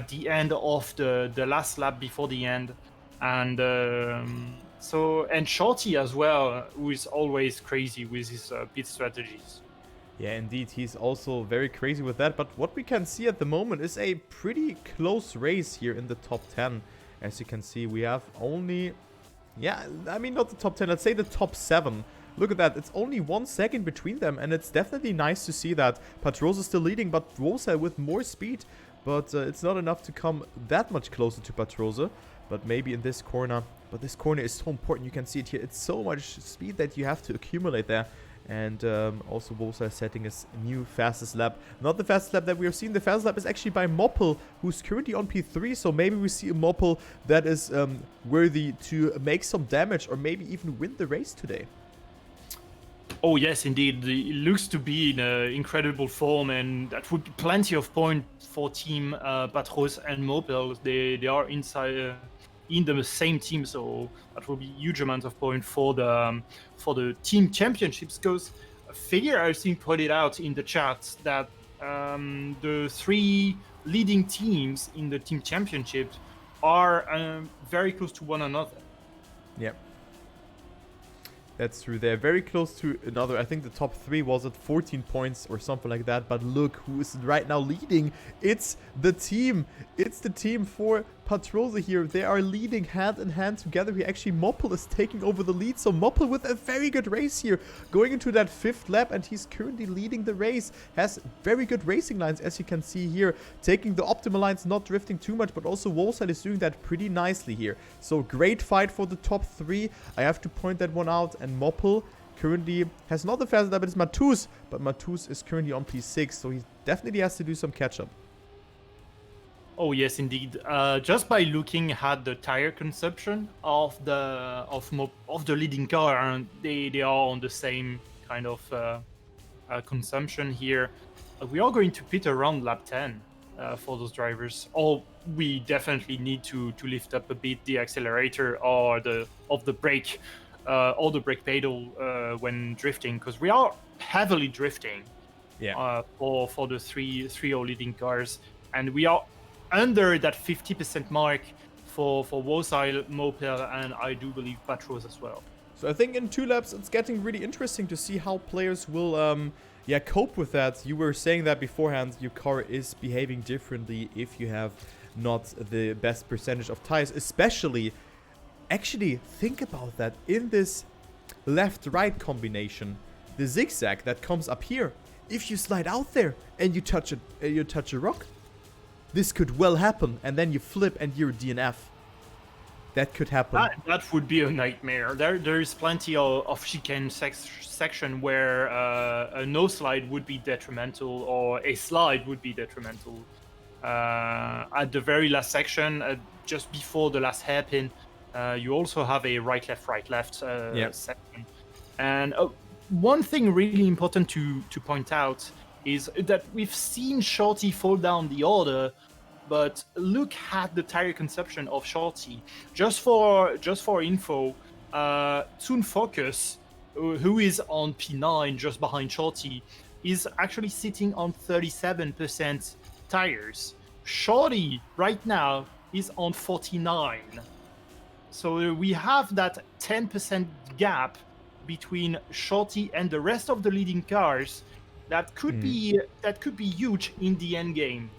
the end of the last lap before the end, and and Shorty as well, who is always crazy with his pit strategies. Yeah, indeed, he's also very crazy with that. But what we can see at the moment is a pretty close race here in the top 10. As you can see, we have only... Yeah, I mean, not the top 10, let's say the top 7. Look at that, it's only 1 second between them, and it's definitely nice to see that. Patrosa still leading, but Rosa with more speed. But it's not enough to come that much closer to Patrosa. But maybe in this corner. But this corner is so important, you can see it here. It's so much speed that you have to accumulate there. And also Rosa is setting his new fastest lap. Not the fastest lap that we have seen. The fastest lap is actually by Moppel, who's currently on P3. So maybe we see a Moppel that is worthy to make some damage or maybe even win the race today. Oh yes, indeed. It looks to be in incredible form, and that would be plenty of points for Team Patros and Moppel. They are inside in the same team, so that will be huge amount of points for the team championships. Because Figure, I think, pointed out in the chat that the 3 leading teams in the team championship are very close to one another. Yep. That's true. They're very close to another. I think the top 3 was at 14 points or something like that. But look who is right now leading. It's the team. It's the team for Patrosa here. They are leading hand in hand together here. Actually, Moppel is taking over the lead. So Moppel with a very good race here. Going into that 5th lap, and he's currently leading the race. Has very good racing lines, as you can see here. Taking the optimal lines, not drifting too much. But also Wolside is doing that pretty nicely here. So great fight for the top 3. I have to point that one out. And Moppel currently has not the fastest lap, but it's Matus. But Matus is currently on P6. So he definitely has to do some catch-up. Oh yes, indeed. Just by looking at the tire consumption of the leading car, and they are on the same kind of consumption here. We are going to pit around lap 10 for those drivers. Or we definitely need to lift up a bit the accelerator or the brake or the brake pedal when drifting, because we are heavily drifting. Yeah. For the three leading cars, and we are under that 50% mark for Wosile, Moppel, and I do believe Patros as well. So I think in 2 laps it's getting really interesting to see how players will cope with that. You were saying that beforehand, your car is behaving differently if you have not the best percentage of tires, especially. Actually, think about that. In this left-right combination, the zigzag that comes up here, if you slide out there and you touch a rock, this could well happen, and then you flip and you're DNF. That could happen. That would be a nightmare. There is plenty of chicane section where a no slide would be detrimental, or a slide would be detrimental. At the very last section, just before the last hairpin, you also have a right left section. And one thing really important to point out is that we've seen Shorty fall down the order, but look at the tire consumption of Shorty. Just for info, Toon Focus, who is on P9 just behind Shorty, is actually sitting on 37% tires. Shorty right now is on 49. So we have that 10% gap between Shorty and the rest of the leading cars. That could be huge in the end game.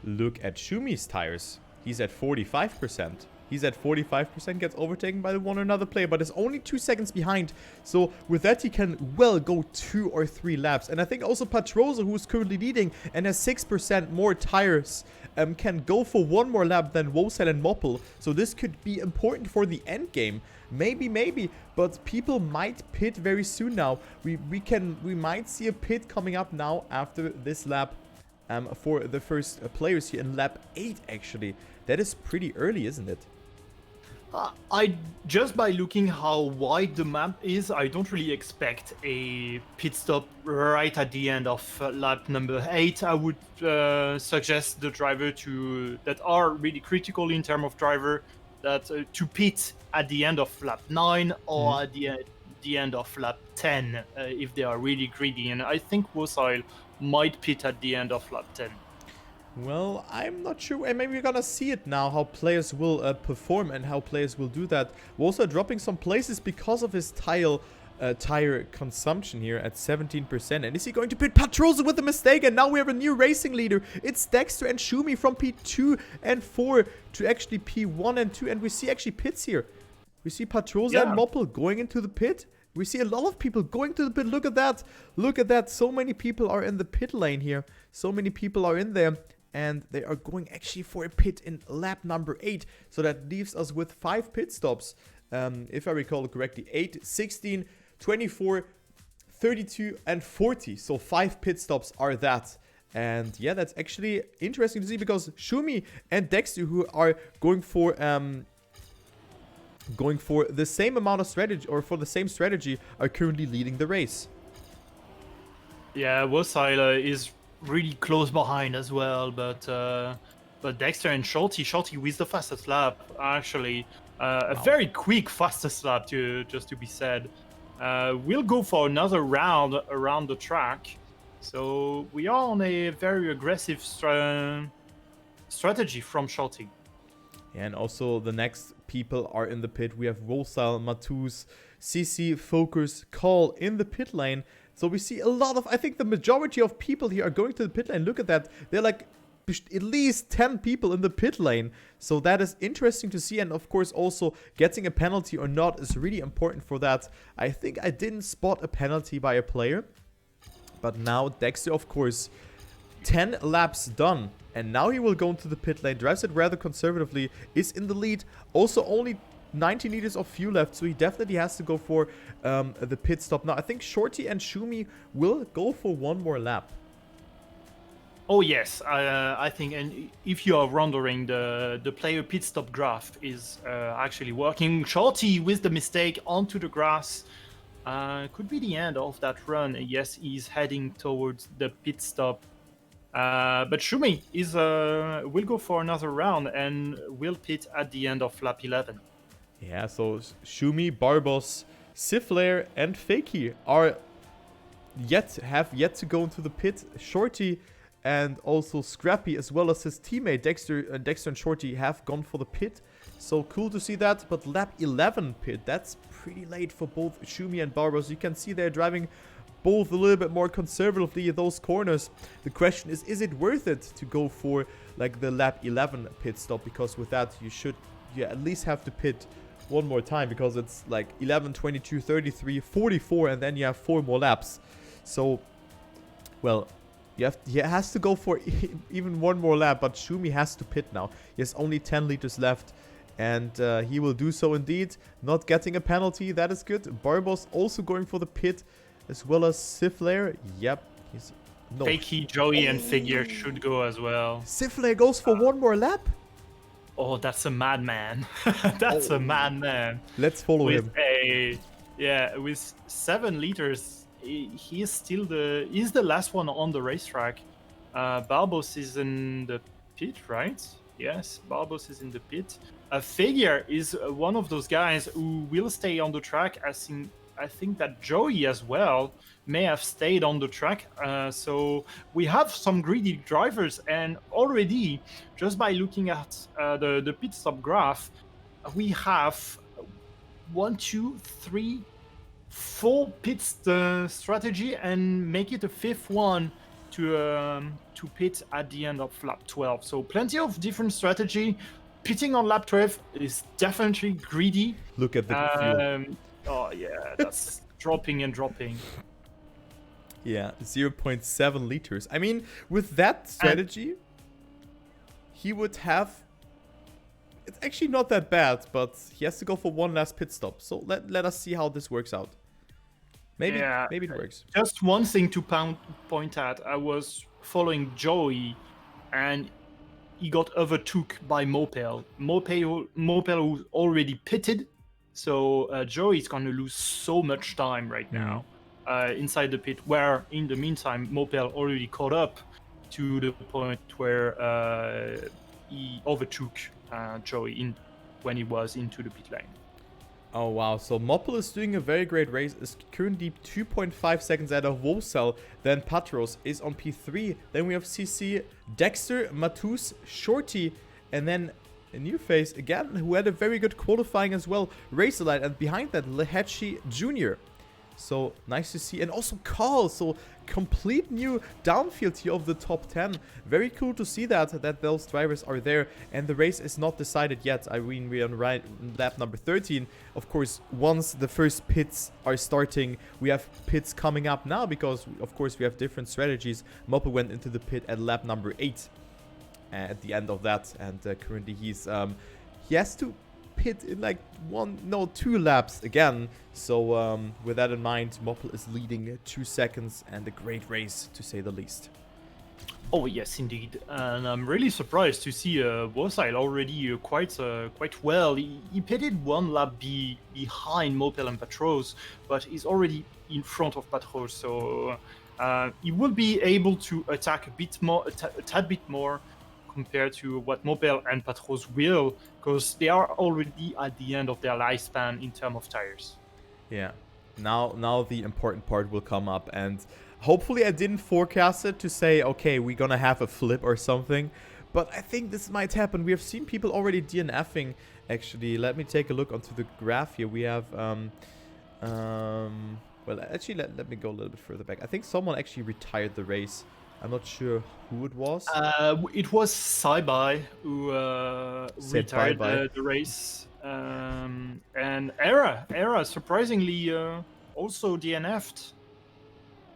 Look at Shumi's tires. He's at 45%. He's at 45%, gets overtaken by one or another player, but is only 2 seconds behind. So with that, he can well go 2 or 3 laps. And I think also Patrosa, who is currently leading and has 6% more tires, can go for 1 more lap than Wosel and Moppel. So this could be important for the end game. Maybe, but people might pit very soon now. We might see a pit coming up now after this lap for the first players here in lap 8 actually. That is pretty early, isn't it? I just by looking how wide the map is, I don't really expect a pit stop right at the end of lap number 8. I would suggest the driver that are really critical in terms of driver that to pit at the end of lap 9 or at the end of lap 10 if they are really greedy. And I think Wosile might pit at the end of lap 10. Well, I'm not sure, and maybe we're gonna see it now, how players will perform and how players will do that. We're also dropping some places because of his tile tire consumption here at 17%. And is he going to pit Patrosa with a mistake? And now we have a new racing leader. It's Dexter and Shumi from P2 and 4 to actually P1 and 2. And we see actually pits here. We see Patrosa and Moppel going into the pit. We see a lot of people going to the pit. Look at that. Look at that. So many people are in the pit lane here. So many people are in there. And they are going actually for a pit in lap number 8. So that leaves us with 5 pit stops. If I recall correctly, 8, 16, 24, 32, and 40. So 5 pit stops are that. And yeah, that's actually interesting to see because Shumi and Dexter, who are going for the same amount of strategy or for the same strategy, are currently leading the race. Yeah, Woseiler is really close behind as well, but Dexter and Shorty with the fastest lap actually. A very quick fastest lap just to be said. We'll go for another round around the track. So we are on a very aggressive strategy from Shorty. And also the next people are in the pit. We have Wosal, Matus, CC, Focus, Call in the pit lane. So we see a lot of, I think the majority of people here are going to the pit lane. Look at that. They're like at least 10 people in the pit lane. So that is interesting to see. And of course also getting a penalty or not is really important for that. I think I didn't spot a penalty by a player. But now Dexter, of course, 10 laps done. And now he will go into the pit lane. Drives it rather conservatively. Is in the lead. Also only 90 liters of fuel left. So he definitely has to go for the pit stop. Now I think Shorty and Shumi will go for one more lap. Oh yes, I think, and if you are wondering, the player pit stop graph is actually working. Shorty with the mistake onto the grass could be the end of that run. Yes, he's heading towards the pit stop, but Shumi is will go for another round and will pit at the end of lap 11. Yeah, so Shumi, Barbos, Siflair, and Fakey are have yet to go into the pit. Shorty and also Scrappy, as well as his teammate Dexter and Shorty, have gone for the pit. So cool to see that. But lap 11 pit, that's pretty late for both Shumi and Barbos. You can see they're driving both a little bit more conservatively in those corners. The question is it worth it to go for like the lap 11 pit stop? Because with that, you at least have to pit one more time, because it's like 11, 22, 33, 44, and then you have 4 more laps. So, well, he has to go for even one more lap, but Shumi has to pit now. He has only 10 liters left, and he will do so indeed. Not getting a penalty, that is good. Barbos also going for the pit, as well as Siflair. Yep. Fakey, Joey, and Figure should go as well. Siflair goes for one more lap? Oh, that's a madman. That's a madman. Let's follow him. With 7 liters, he is still he's the last one on the racetrack. Barbos is in the pit, right? Yes, Barbos is in the pit. Figure is one of those guys who will stay on the track. I think that Joey as well may have stayed on the track. So we have some greedy drivers, and already, just by looking at the pit stop graph, we have 1, 2, 3, 4 pit strategy, and make it a 5th one to pit at the end of lap 12. So plenty of different strategy. Pitting on lap 12 is definitely greedy. Look at the fuel. Oh yeah, that's dropping and dropping. Yeah, 0.7 liters. I mean, with that strategy, he would have... It's actually not that bad, but he has to go for one last pit stop. So let us see how this works out. Maybe it works. Just one thing to point at. I was following Joey, and he got overtook by Mopel. Mopel who already pitted. So Joey is going to lose so much time right now inside the pit, where in the meantime Mopel already caught up to the point where he overtook Joey when he was into the pit lane. Oh wow, so Mopel is doing a very great race, is currently 2.5 seconds ahead of Wosal. Then Patros is on P3. Then we have CC, Dexter, Matus, Shorty, and then a new face again, who had a very good qualifying as well, Razorlight, and behind that, Lehechi Jr. So nice to see. And also Carl, so complete new downfield here of the top 10. Very cool to see that those drivers are there. And the race is not decided yet. I mean, we're on lap number 13. Of course, once the first pits are starting, we have pits coming up now because, of course, we have different strategies. Moppel went into the pit at lap number 8 at the end of that. And currently he has to pit in like 2 laps again. So with that in mind, Moppel is leading 2 seconds and a great race to say the least. Oh yes, indeed, and I'm really surprised to see Woodland already quite well. He pitted 1 lap behind Moppel and Patros, but he's already in front of Patros, so he will be able to attack a bit more, a tad bit more, compared to what Moppel and Patros will, because they are already at the end of their lifespan in terms of tires. Yeah, now the important part will come up, and hopefully I didn't forecast it to say, okay, we're gonna have a flip or something, but I think this might happen. We have seen people already DNFing, actually. Let me take a look onto the graph here. We have, well, actually, let me go a little bit further back. I think someone actually retired the race. I'm not sure who it was. It was Saibai who retired the race. And Era surprisingly also DNF'd.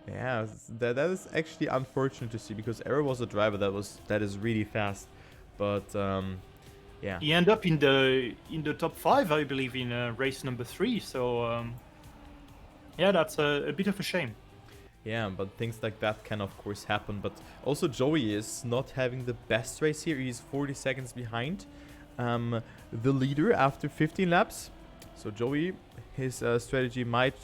Yeah, that is actually unfortunate to see, because Era was a driver that is really fast. But yeah. He ended up in the top 5, I believe, in race number 3. So yeah, that's a bit of a shame. Yeah, but things like that can of course happen. But also Joey is not having the best race here. He's 40 seconds behind the leader after 15 laps. So Joey, his strategy might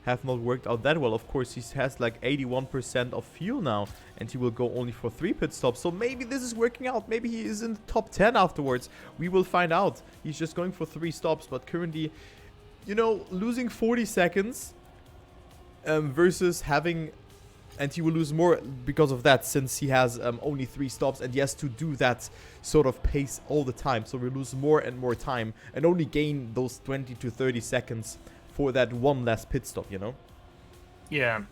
have not worked out that well. Of course, he has like 81% of fuel now, and he will go only for 3 pit stops. So maybe this is working out. Maybe he is in the top 10 afterwards. We will find out. He's just going for 3 stops, but currently, you know, losing 40 seconds versus having, and he will lose more because of that, since he has only 3 stops and he has to do that sort of pace all the time. So we lose more and more time and only gain those 20 to 30 seconds for that one last pit stop, you know? Yeah,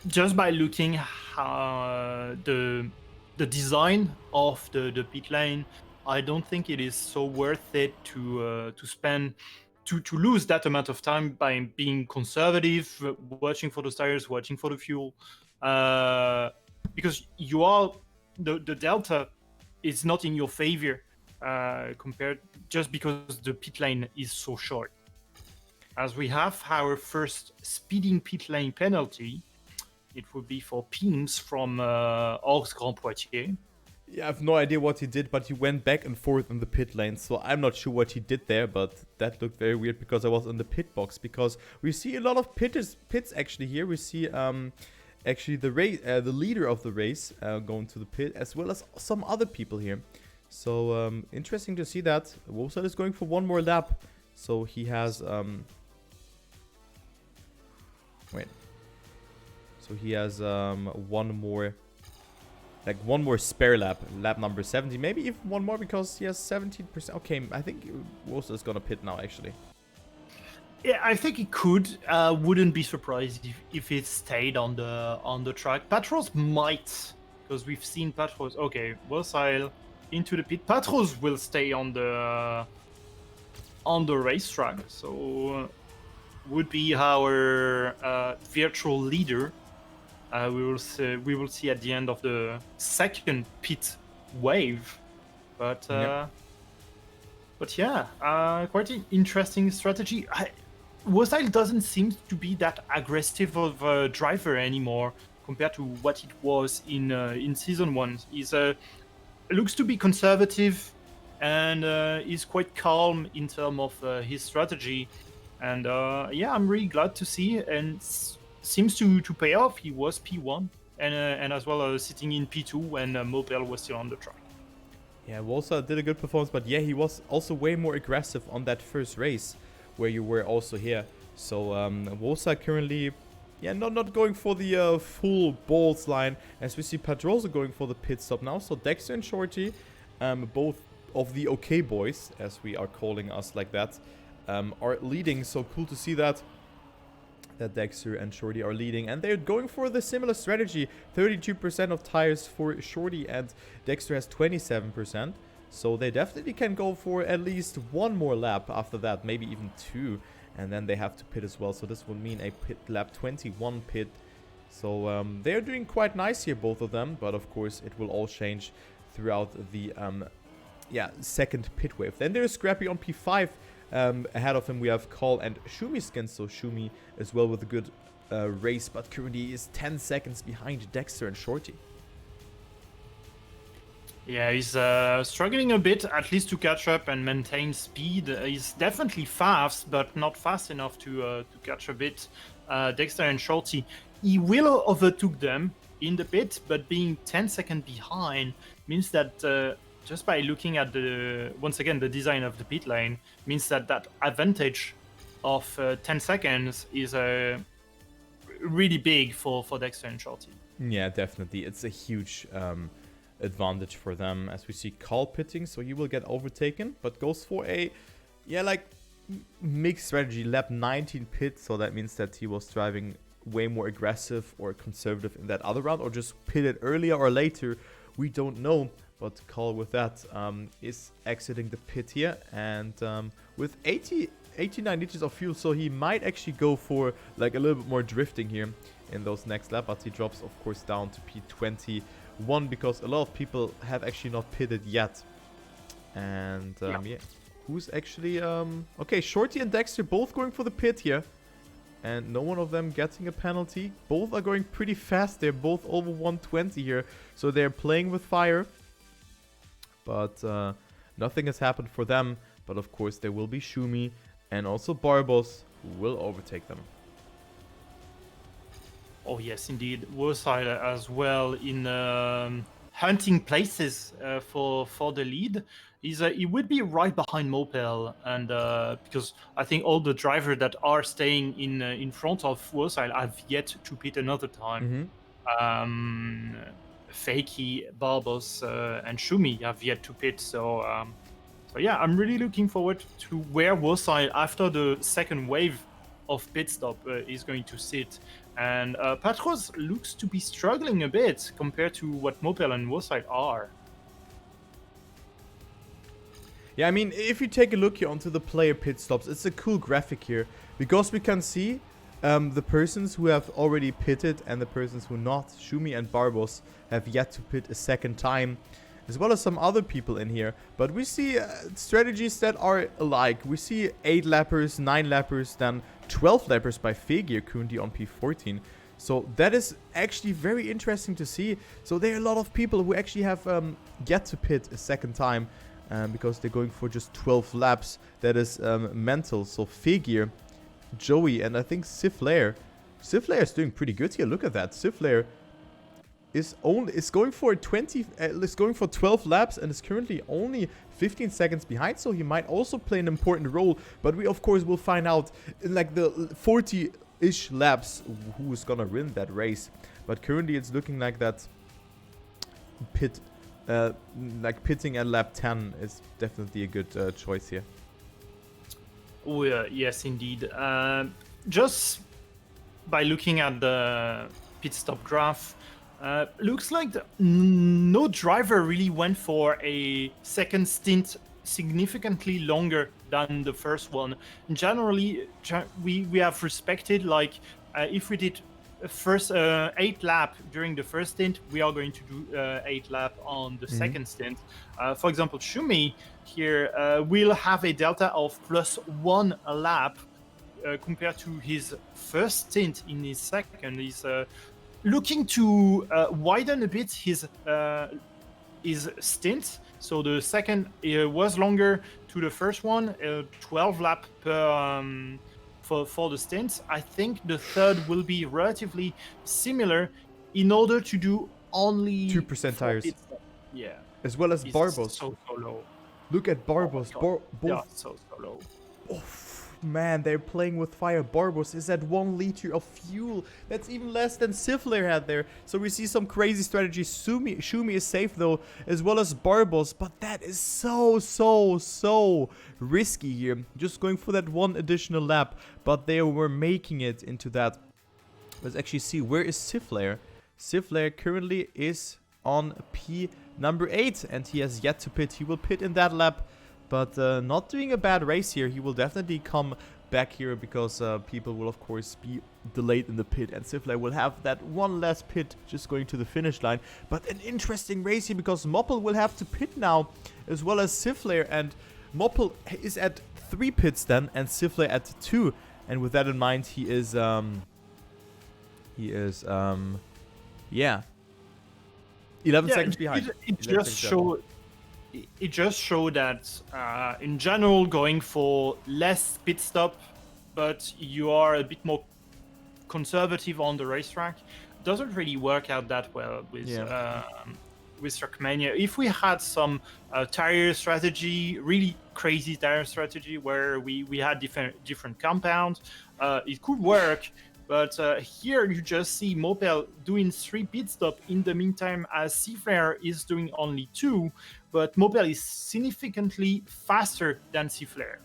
just by looking how the design of the pit lane, I don't think it is so worth it to spend to lose that amount of time by being conservative, watching for the tires, watching for the fuel, because you are the delta is not in your favor compared, just because the pit lane is so short. As we have our first speeding pit lane penalty, it would be for Pims from Orx Grand Poitiers. Yeah, I have no idea what he did, but he went back and forth in the pit lane, so I'm not sure what he did there, but that looked very weird because I was in the pit box, because we see a lot of pits actually here. We see actually the leader of the race going to the pit, as well as some other people here. So interesting to see that. Woodland is going for 1 more lap, so he has so he has one more spare lap number 70, maybe even 1 more, because he has 17%. Okay, I think Woodland is gonna pit now, actually. Yeah, I think it could. Wouldn't be surprised if it stayed on the track. Patros might, because we've seen Patros. Okay, Woodland into the pit. Patros will stay on the racetrack, so would be our virtual leader. We will see at the end of the second pit wave, but yeah, quite an interesting strategy. Woodland doesn't seem to be that aggressive of a driver anymore compared to what it was in season 1. He's looks to be conservative and is quite calm in terms of his strategy, and yeah, I'm really glad to see, and seems to pay off. He was P1 and as well as sitting in P2 when Moppel was still on the track. Yeah, Woodland did a good performance, but yeah, he was also way more aggressive on that first race where you were also here. So Woodland currently, yeah, not going for the full balls line, as we see Pedrosa going for the pit stop now. So Dexter and Shorty, both of the OK boys, as we are calling us like that, are leading. So cool to see that. that Dexter and Shorty are leading, and they're going for the similar strategy. 32% of tires for Shorty, and Dexter has 27%. So they definitely can go for at least one more lap after that, maybe even two, and then they have to pit as well. So this will mean a pit lap 21 pit. So they're doing quite nice here, both of them, but of course it will all change throughout the second pit wave. Then there's Scrappy on P5. Ahead of him we have Call and Shumi skins, so Shumi as well with a good race, but currently is 10 seconds behind Dexter and Shorty. Yeah, he's struggling a bit, at least to catch up and maintain speed. He's definitely fast, but not fast enough to catch a bit. Dexter and Shorty, he will overtook them in the pit, but being 10 seconds behind means that just by looking at once again the design of the pit lane, means that advantage of 10 seconds is really big for Dexter and Shorty. Yeah, definitely. It's a huge advantage for them, as we see Call pitting, so he will get overtaken, but goes for a mixed strategy. Lap 19 pit, so that means that he was driving way more aggressive or conservative in that other round, or just pitted earlier or later, we don't know. But Call with that is exiting the pit here, and with 89 liters of fuel, so he might actually go for like a little bit more drifting here in those next lap, but he drops of course down to P21 because a lot of people have actually not pitted yet. And yeah, who's actually okay, Shorty and Dexter both going for the pit here, and no one of them getting a penalty. Both are going pretty fast. They're both over 120 here, so they're playing with fire. But nothing has happened for them. But of course there will be Shumi and also Barbos who will overtake them. Oh yes, indeed. Woodland as well in hunting places for the lead. He would be right behind Mopel, and because I think all the drivers that are staying in front of Woodland have yet to pit another time. Fakey, Barbos, and Shumi have yet to pit. So yeah, I'm really looking forward to where Woodland, after the second wave of pit stop, is going to sit. And Patros looks to be struggling a bit compared to what Mopel and Woodland are. Yeah, I mean, if you take a look here onto the player pit stops, it's a cool graphic here, because we can see the persons who have already pitted and the persons who not. Shumi and Barbos have yet to pit a second time, as well as some other people in here. But we see strategies that are alike. We see 8 lappers, 9 lappers, then 12 lappers by Figure currently on P14. So that is actually very interesting to see. So there are a lot of people who actually have yet to pit a second time, because they're going for just 12 laps. That is mental. So Figure, Joey, and I think Siflair. Siflair is doing pretty good here. Look at that. Siflair is going for 12 laps and is currently only 15 seconds behind, so he might also play an important role. But we of course will find out in like the 40-ish laps who is gonna win that race. But currently it's looking like that pitting at lap 10 is definitely a good choice here. Oh yes, indeed. Just by looking at the pit stop graph, looks like no driver really went for a second stint significantly longer than the first one. Generally, we have respected, like, if we did first 8 lap during the first stint, we are going to do 8 lap on the second stint. For example, Shumi here will have a delta of +1 lap compared to his first stint in his second. He's looking to widen a bit his stint. So the second was longer to the first one, 12 lap per for the stint. I think the third will be relatively similar in order to do only 2% tires. Yeah. As well as Barbos. So low. Look at Barbos. Yeah, so low. Oh, man, they're playing with fire. Barbos is at 1 liter of fuel. That's even less than Sifler had there. So we see some crazy strategies. Shumi is safe though, as well as Barbos. But that is so risky here. Just going for that 1 additional lap. But they were making it into that. Let's actually see, where is Sifler? Sifler currently is on P number 8. And he has yet to pit. He will pit in that lap. But not doing a bad race here. He will definitely come back here because people will, of course, be delayed in the pit. And Sifler will have that 1 last pit just going to the finish line. But an interesting race here because Moppel will have to pit now as well as Sifler. And Moppel is at 3 pits then and Sifler at 2. And with that in mind, he is, yeah, 11 seconds behind. It just showed that, in general, going for less pit stop, but you are a bit more conservative on the racetrack, doesn't really work out that well with Trackmania. If we had some tire strategy, really crazy tire strategy, where we had different compounds, it could work. But here you just see Mopel doing 3 pit stops in the meantime as Sifler is doing only 2. But Mopel is significantly faster than Sifler.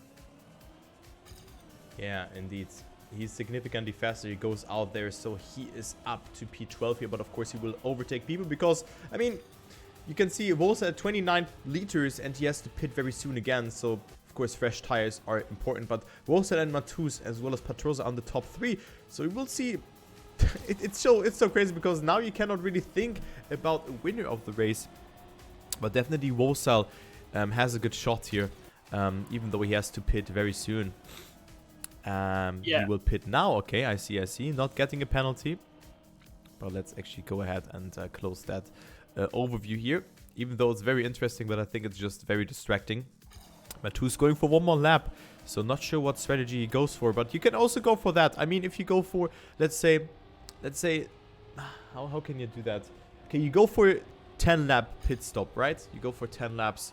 Yeah, indeed. He's significantly faster. He goes out there, so he is up to P12 here. But of course he will overtake people because, I mean, you can see Wolsa at 29 liters and he has to pit very soon again. So of course fresh tires are important. But Wolsa and Matus as well as Patrosa on the top 3. So we will see. It's so crazy because now you cannot really think about a winner of the race. But definitely Wolsal has a good shot here, even though he has to pit very soon. He will pit now. Okay, I see. Not getting a penalty. But let's actually go ahead and close that overview here. Even though it's very interesting, but I think it's just very distracting. Matus going for 1 more lap. So not sure what strategy he goes for. But you can also go for that. I mean, if you go for, let's say, how can you do that? Okay, you go for 10 lap pit stop, right? You go for 10 laps.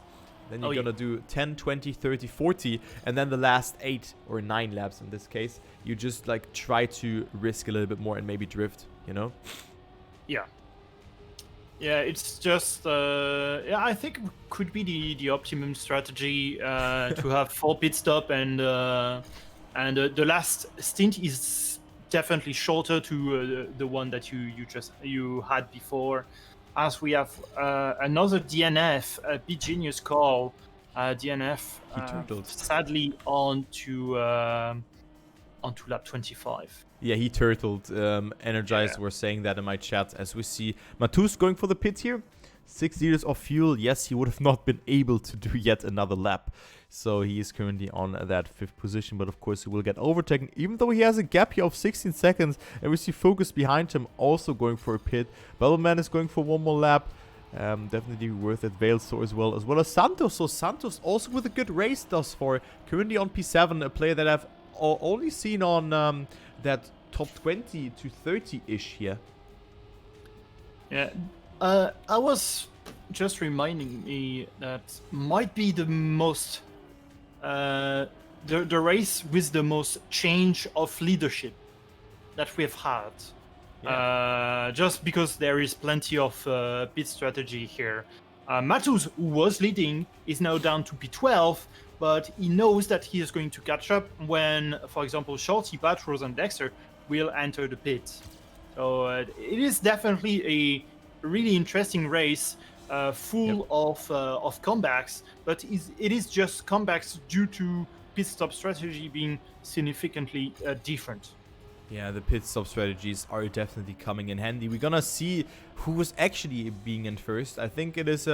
Then you're gonna do 10, 20, 30, 40. And then the last 8 or 9 laps in this case, you just like try to risk a little bit more and maybe drift, you know? Yeah. Yeah, it's just, I think it could be the optimum strategy to have 4 pit stop and the last stint is definitely shorter to the one that you had before. As we have another DNF, a big genius call, DNF, sadly onto lap 25. Yeah, he turtled. Energized were saying that in my chat. As we see Matus going for the pit here. 6 liters of fuel. Yes, he would have not been able to do yet another lap. So he is currently on that 5th position. But of course he will get overtaken. Even though he has a gap here of 16 seconds. And we see Focus behind him also going for a pit. Bubbleman is going for 1 more lap. Definitely worth it. Veilsor as well as Santos. So Santos also with a good race thus far. Currently on P7. A player that I've only seen on that top 20 to 30-ish here. Yeah. I was just reminding me that might be the most the race with the most change of leadership that we've had. Yeah. Just because there is plenty of pit strategy here. Matus, who was leading, is now down to P12, but he knows that he is going to catch up when, for example, Shorty, Patros, and Dexter will enter the pit. So it is definitely a really interesting race, full of comebacks, but it is just comebacks due to pit stop strategy being significantly different. Yeah, the pit stop strategies are definitely coming in handy. We're gonna see who is actually being in first. I think it is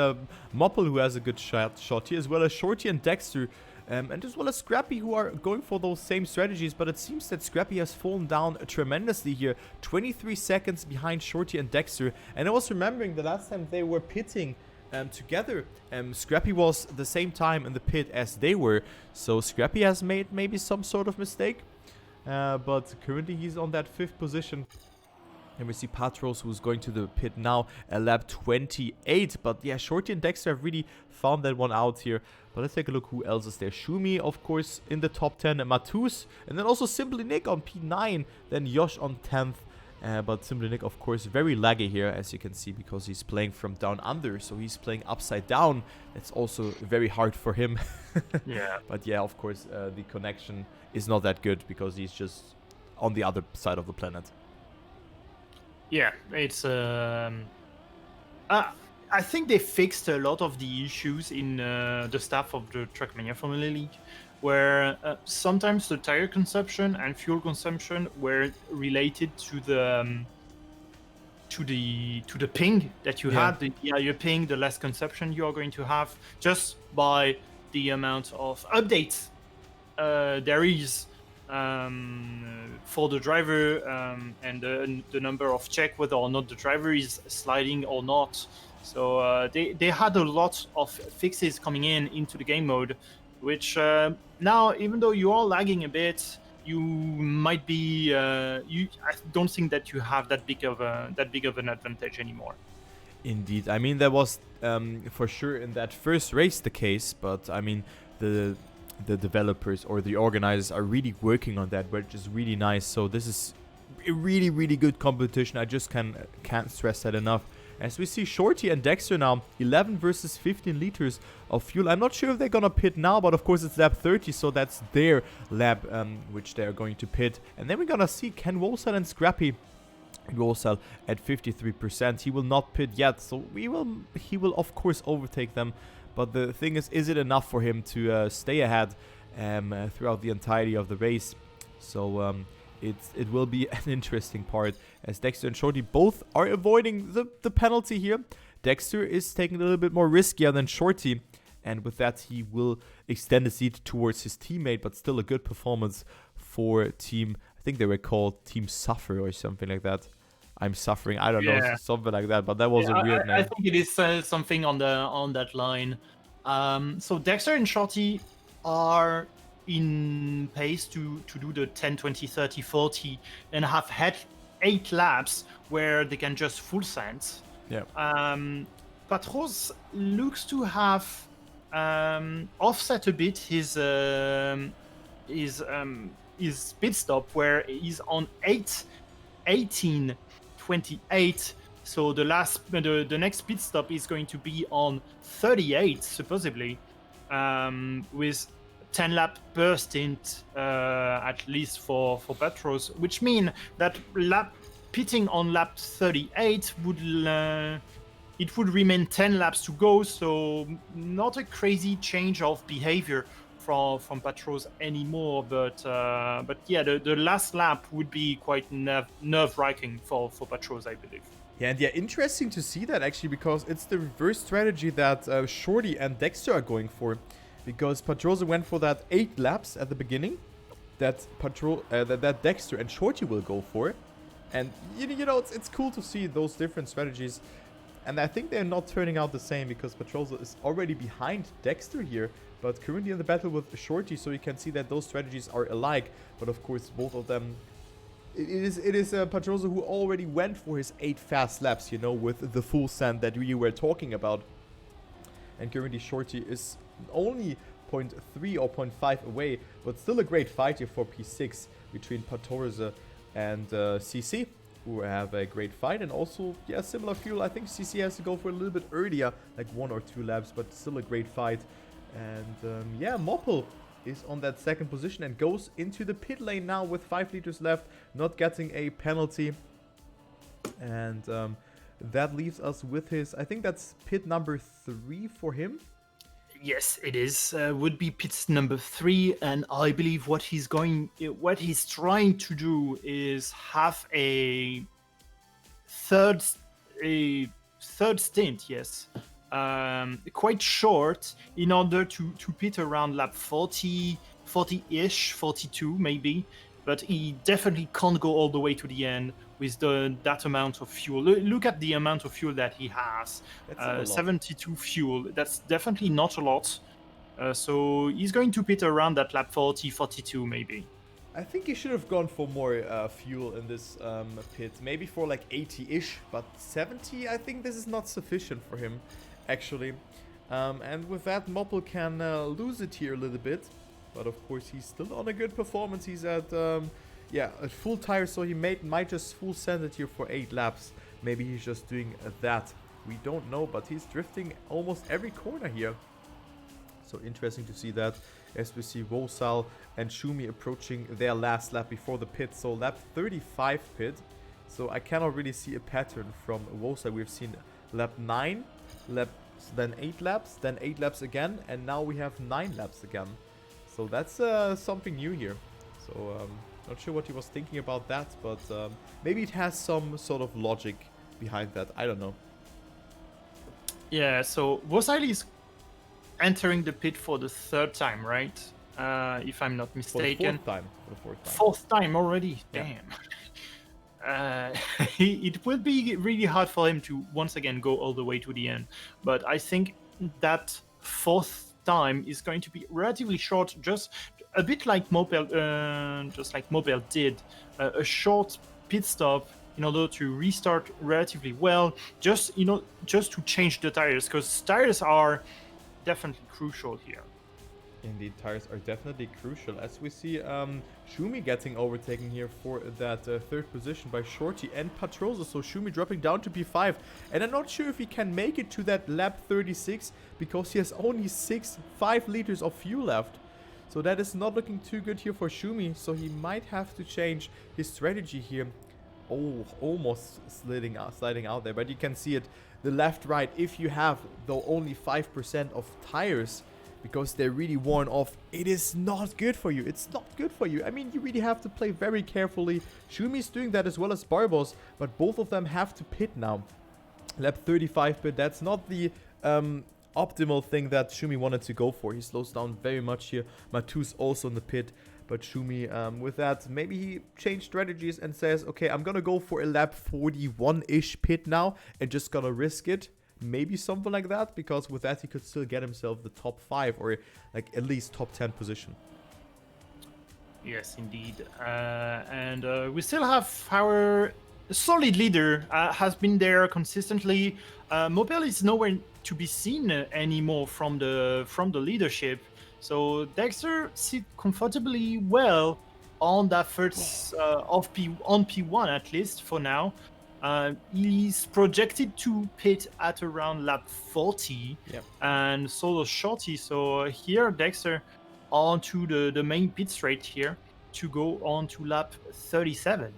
Moppel who has a good shot here, as well as Shorty and Dexter, and as well as Scrappy, who are going for those same strategies. But it seems that Scrappy has fallen down tremendously here. 23 seconds behind Shorty and Dexter. And I was remembering the last time they were pitting together, Scrappy was the same time in the pit as they were. So Scrappy has made maybe some sort of mistake. But currently he's on that 5th position. And we see Patros, who's going to the pit now at lap 28. But yeah, Shorty and Dexter have really found that one out here. But let's take a look who else is there. Shumi, of course, in the top 10. And Matus. And then also Simply Nick on P9. Then Yosh on 10th. But Simply Nick, of course, very laggy here, as you can see, because he's playing from down under. So he's playing upside down. It's also very hard for him. Yeah. But yeah, of course, the connection is not that good because he's just on the other side of the planet. Yeah, it's. I think they fixed a lot of the issues in the staff of the Trackmania Formula League, where sometimes the tire consumption and fuel consumption were related to the ping that you had. The higher ping, the less consumption you are going to have, just by the amount of updates there is. For the driver and the number of check whether or not the driver is sliding or not. So they had a lot of fixes coming into the game mode, which now, even though you are lagging a bit, you might be. I don't think that you have that big of an advantage anymore. Indeed, I mean that was for sure in that first race the case, but I mean the developers or the organizers are really working on that, which is really nice. So this is a really, really good competition. I just can't stress that enough. As we see Shorty and Dexter now, 11 versus 15 liters of fuel. I'm not sure if they're gonna pit now, but of course it's lap 30, so that's their lap which they're going to pit. And then we're gonna see Ken Wolsall and Scrappy. Wolsall at 53%. He will not pit yet, so he will of course overtake them. But the thing is it enough for him to stay ahead throughout the entirety of the race? So it will be an interesting part, as Dexter and Shorty both are avoiding the penalty here. Dexter is taking a little bit more riskier than Shorty, and with that he will extend his lead towards his teammate, but still a good performance for team, I think they were called Team Suffer or something like that. I'm suffering, I don't know, something like that, but that was a weird name. I think it is something on that line. So Dexter and Shorty are in pace to do the 10, 20, 30, 40 and have had 8 laps where they can just full send. Yeah. Patros looks to have offset a bit his pit stop, where he's on 18, 28. So the next pit stop is going to be on 38, supposedly, with 10 lap per stint, at least for Patros, which mean that pitting on lap 38 would remain 10 laps to go. So not a crazy change of behavior from Patros anymore, but yeah, the last lap would be quite nerve-wracking for Patros, I believe. Yeah, and yeah, interesting to see that actually, because it's the reverse strategy that Shorty and Dexter are going for, because Patros went for that 8 laps at the beginning that that Dexter and Shorty will go for, and you know it's cool to see those different strategies. And I think they're not turning out the same, because Patroza is already behind Dexter here, but currently in the battle with Shorty, so you can see that those strategies are alike. But of course, both of them, it is Patroza who already went for his 8 fast laps, you know, with the full send that we were talking about. And currently Shorty is only 0.3 or 0.5 away, but still a great fight here for P6 between Patroza and CC. Who have a great fight, and also, yeah, similar fuel. I think CC has to go for a little bit earlier, like 1 or 2 laps, but still a great fight. And yeah, Moppel is on that second position and goes into the pit lane now with 5 liters left, not getting a penalty. And that leaves us with his, I think that's pit number 3 for him. Yes, it is. Would be pit number 3, and I believe what he's trying to do is have a third stint. Yes, quite short, in order to pit around lap 40-ish, 42 maybe. But he definitely can't go all the way to the end with that amount of fuel. Look at the amount of fuel that he has. 72 fuel. That's definitely not a lot. So he's going to pit around that lap 40, 42 maybe. I think he should have gone for more fuel in this pit. Maybe for like 80-ish, but 70, I think this is not sufficient for him, actually. And with that, Moppel can lose it here a little bit. But of course, he's still on a good performance. He's at, at full tire, so he might just full send it here for 8 laps. Maybe he's just doing that. We don't know, but he's drifting almost every corner here. So interesting to see that, as we see Wosal and Shumi approaching their last lap before the pit. So lap 35 pit. So I cannot really see a pattern from Wosal. We've seen lap 9, then 8 laps, then 8 laps again, and now we have 9 laps again. So that's something new here. So not sure what he was thinking about that, but maybe it has some sort of logic behind that. I don't know. Yeah, so Wosal is entering the pit for the 3rd time, right? If I'm not mistaken. For the 4th time. 4th time already. Yeah. Damn. It will be really hard for him to once again go all the way to the end. But I think that 4th time is going to be relatively short, just a bit like Mopel, did. A short pit stop in order to restart relatively well. Just to change the tires, because tires are definitely crucial here. Indeed, tires are definitely crucial. As we see Shumi getting overtaken here for that 3rd position by Shorty and Patroza. So Shumi dropping down to P5. And I'm not sure if he can make it to that lap 36, because he has only 5 liters of fuel left. So that is not looking too good here for Shumi. So he might have to change his strategy here. Oh, almost sliding out there. But you can see it, the left-right, if you have, though, only 5% of tires, because they're really worn off, it is not good for you. It's not good for you. I mean, you really have to play very carefully. Shumi's doing that as well as Barbos, but both of them have to pit now. Lap 35 pit, that's not the optimal thing that Shumi wanted to go for. He slows down very much here. Matu's also in the pit, but Shumi, with that, maybe he changed strategies and says, okay, I'm gonna go for a lap 41-ish pit now and just gonna risk it. Maybe something like that, because with that he could still get himself the top 5 or like at least top 10 position. Yes, indeed. And we still have our solid leader, has been there consistently. Mopel is nowhere to be seen anymore from the leadership. So Dexter sits comfortably well on that first on P1 at least for now. He's projected to pit at around lap 40, and so does Shorty. So here Dexter onto the main pit straight here to go on to lap 37.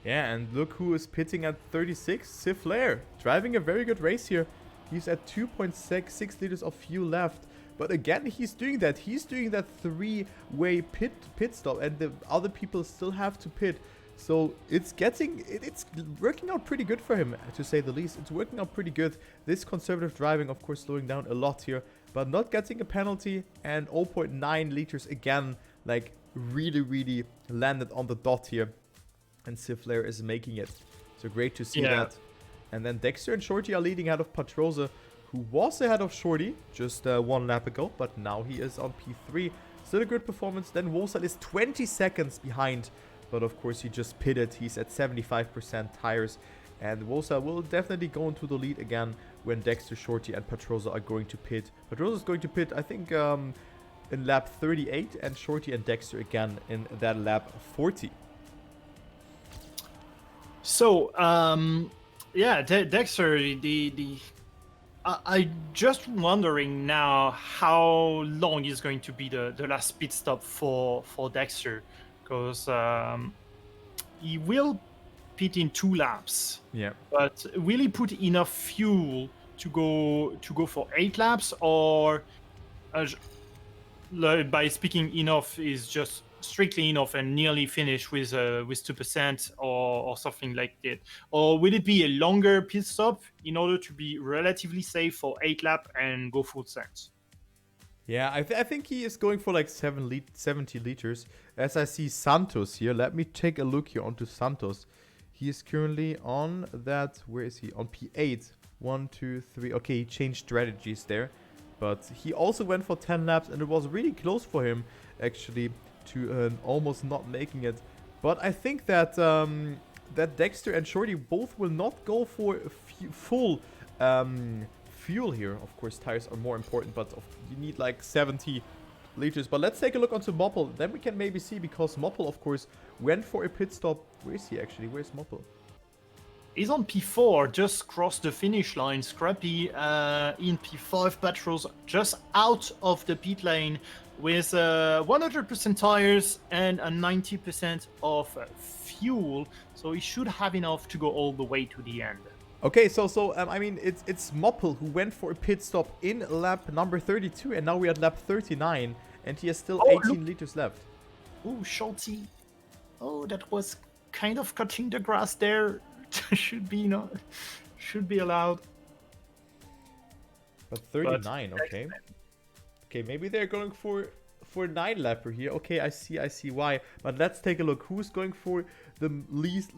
Yeah, and look who is pitting at 36. Siflair driving a very good race here. He's at 2.6 liters of fuel left. But again, he's doing that. He's doing that 3-way pit stop, and the other people still have to pit. So it's working out pretty good for him, to say the least. It's working out pretty good. This conservative driving, of course, slowing down a lot here, but not getting a penalty, and 0.9 liters again, like really landed on the dot here. And Siflair is making it. So great to see that. And then Dexter and Shorty are leading out of Patroza, who was ahead of Shorty just 1 lap ago, but now he is on P3. Still a good performance. Then Wosal is 20 seconds behind. But of course, he just pitted. He's at 75% tires. And Wosal will definitely go into the lead again when Dexter, Shorty, and Patroza are going to pit. Patroza is going to pit, I think, in lap 38. And Shorty and Dexter again in that lap 40. So, Dexter, I just wondering now how long is going to be the last pit stop for Dexter. Because he will pit in 2 laps. Yeah. But will he put enough fuel to go for 8 laps, or by speaking enough is just strictly enough and nearly finish with 2% or something like that? Or will it be a longer pit stop in order to be relatively safe for 8 laps and go full send? Yeah, I think he is going for like 70 liters. As I see Santos here, let me take a look here onto Santos. He is currently on that, where is he? On P8. 1, 2, 3. Okay, he changed strategies there. But he also went for 10 laps, and it was really close for him, actually, to almost not making it. But I think that that Dexter and Shorty both will not go for full fuel here. Of course, tires are more important, but you need like 70 liters. But let's take a look onto Moppel. Then we can maybe see, because Moppel, of course, went for a pit stop. Where is he actually? Where's Moppel? He's on P4, just crossed the finish line. Scrappy in P5, Patrols just out of the pit lane with 100% tires and a 90% of fuel. So he should have enough to go all the way to the end. Okay, so I mean, it's Moppel who went for a pit stop in lap number 32, and now we're at lap 39, and he has still 18 liters left. Oh, Shorty. Oh, that was kind of cutting the grass there. should be allowed. But 39, okay. Okay, maybe they're going for 9-lapper here. Okay, I see why. But let's take a look. Who's going for the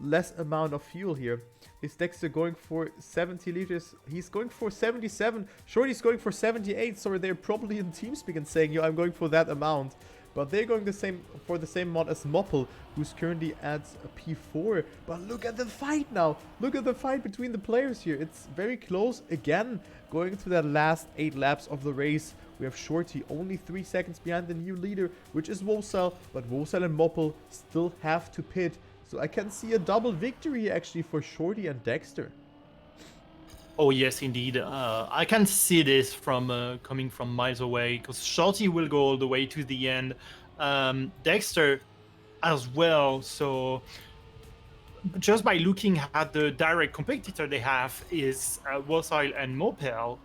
less amount of fuel here? Is Dexter going for 70 liters? He's going for 77. Shorty's going for 78. So they're probably in TeamSpeak and saying, yo, I'm going for that amount. But they're going the same amount as Moppel, who's currently at a P4. But look at the fight now. Look at the fight between the players here. It's very close. Again, going to that last 8 laps of the race. We have Shorty only 3 seconds behind the new leader, which is Wosal. But Wosal and Moppel still have to pit. So I can see a double victory actually for Shorty and Dexter. Oh yes, indeed. I can see this from coming from miles away, because Shorty will go all the way to the end. Dexter as well. So just by looking at the direct competitor they have is Wosal and Moppel.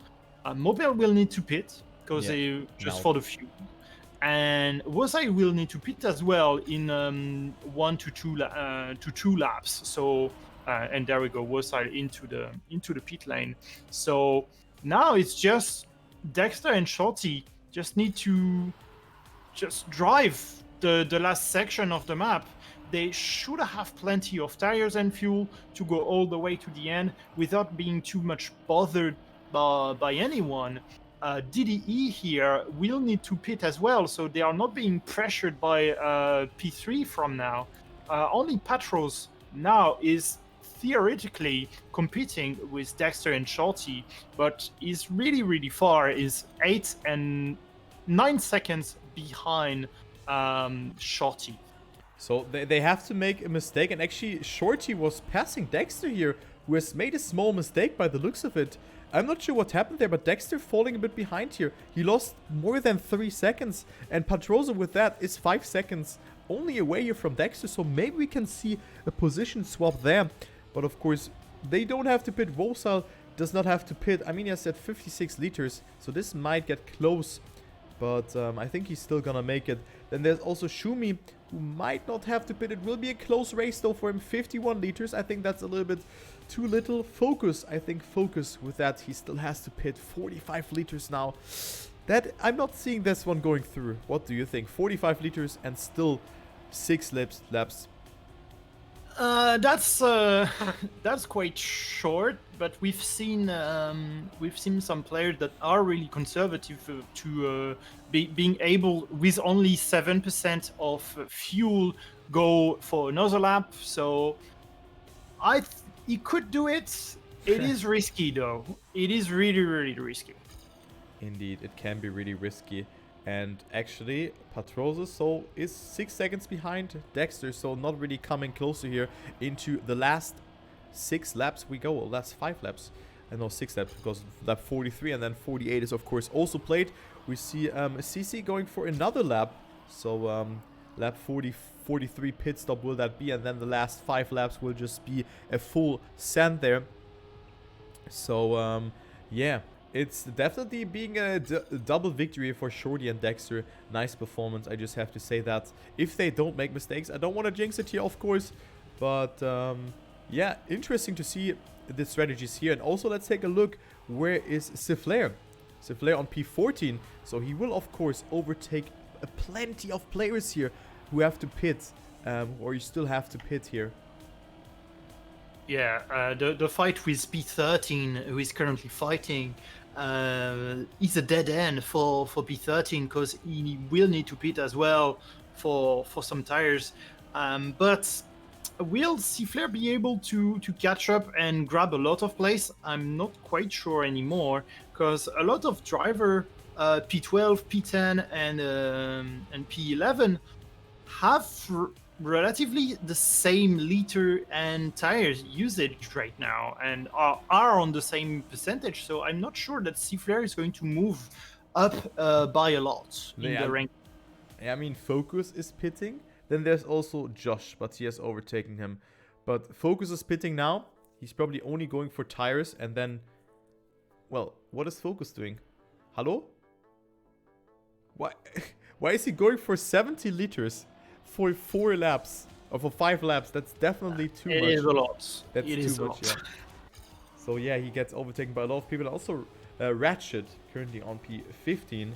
Moppel will need to pit because they just for the fuel. And Wosai will need to pit as well in 1 to 2 laps. So and there we go, Wosai into the pit lane. So now it's just Dexter and Shorty just need to just drive the last section of the map. They should have plenty of tires and fuel to go all the way to the end without being too much bothered by anyone. DDE here will need to pit as well, so they are not being pressured by P3 from now. Only Patros now is theoretically competing with Dexter and Shorty, but is really far, is 8 and 9 seconds behind Shorty. So they have to make a mistake, and actually Shorty was passing Dexter here, who has made a small mistake by the looks of it. I'm not sure what happened there, but Dexter falling a bit behind here. He lost more than 3 seconds, and Patrosa with that is 5 seconds only away here from Dexter, so maybe we can see a position swap there. But of course, they don't have to pit. Wosal does not have to pit. I mean, he has at 56 liters, so this might get close, but I think he's still gonna make it. Then there's also Shumi, who might not have to pit. It will be a close race though for him. 51 liters. I think that's a little bit too little. Focus, I think Focus with that, he still has to pit. 45 liters now. That, I'm not seeing this one going through. What do you think? 45 liters and still 6 laps. That's quite short, but we've seen some players that are really conservative to being able, with only 7% of fuel, go for another lap. So he could do it. It is risky though. It is really risky. Indeed, it can be really risky. And actually, Patrosa is 6 seconds behind Dexter, so not really coming closer here into the last 6 laps we go. Well, that's 5 laps. And no, 6 laps, because lap 43 and then 48 is of course also played. We see CC going for another lap. So lap 43 pit stop will that be, and then the last 5 laps will just be a full send there. So yeah. It's definitely being a double victory for Shorty and Dexter. Nice performance, I just have to say that. If they don't make mistakes, I don't want to jinx it here, of course. But, yeah, interesting to see the strategies here. And also, let's take a look. Where is Siflair? Siflair on P14. So he will, of course, overtake plenty of players here who have to pit. Or you still have to pit here. Yeah, the fight with P13, who is currently fighting, is a dead end for P13, because he will need to pit as well for some tires. But will Seaflare be able to catch up and grab a lot of place? I'm not quite sure anymore, because a lot of driver P12, P10, and P11 have relatively the same liter and tires usage right now, and are on the same percentage. So I'm not sure that Seaflare is going to move up by a lot in the rank. I mean, Focus is pitting. Then there's also Josh, but he has overtaken him. But Focus is pitting now. He's probably only going for tires, and then... Well, what is Focus doing? Hello? Why is he going for 70 liters for 4 laps? Or for 5 laps? That's definitely too much. It is a lot. That's too much, yeah. So yeah, he gets overtaken by a lot of people. Also, Ratchet, currently on P15.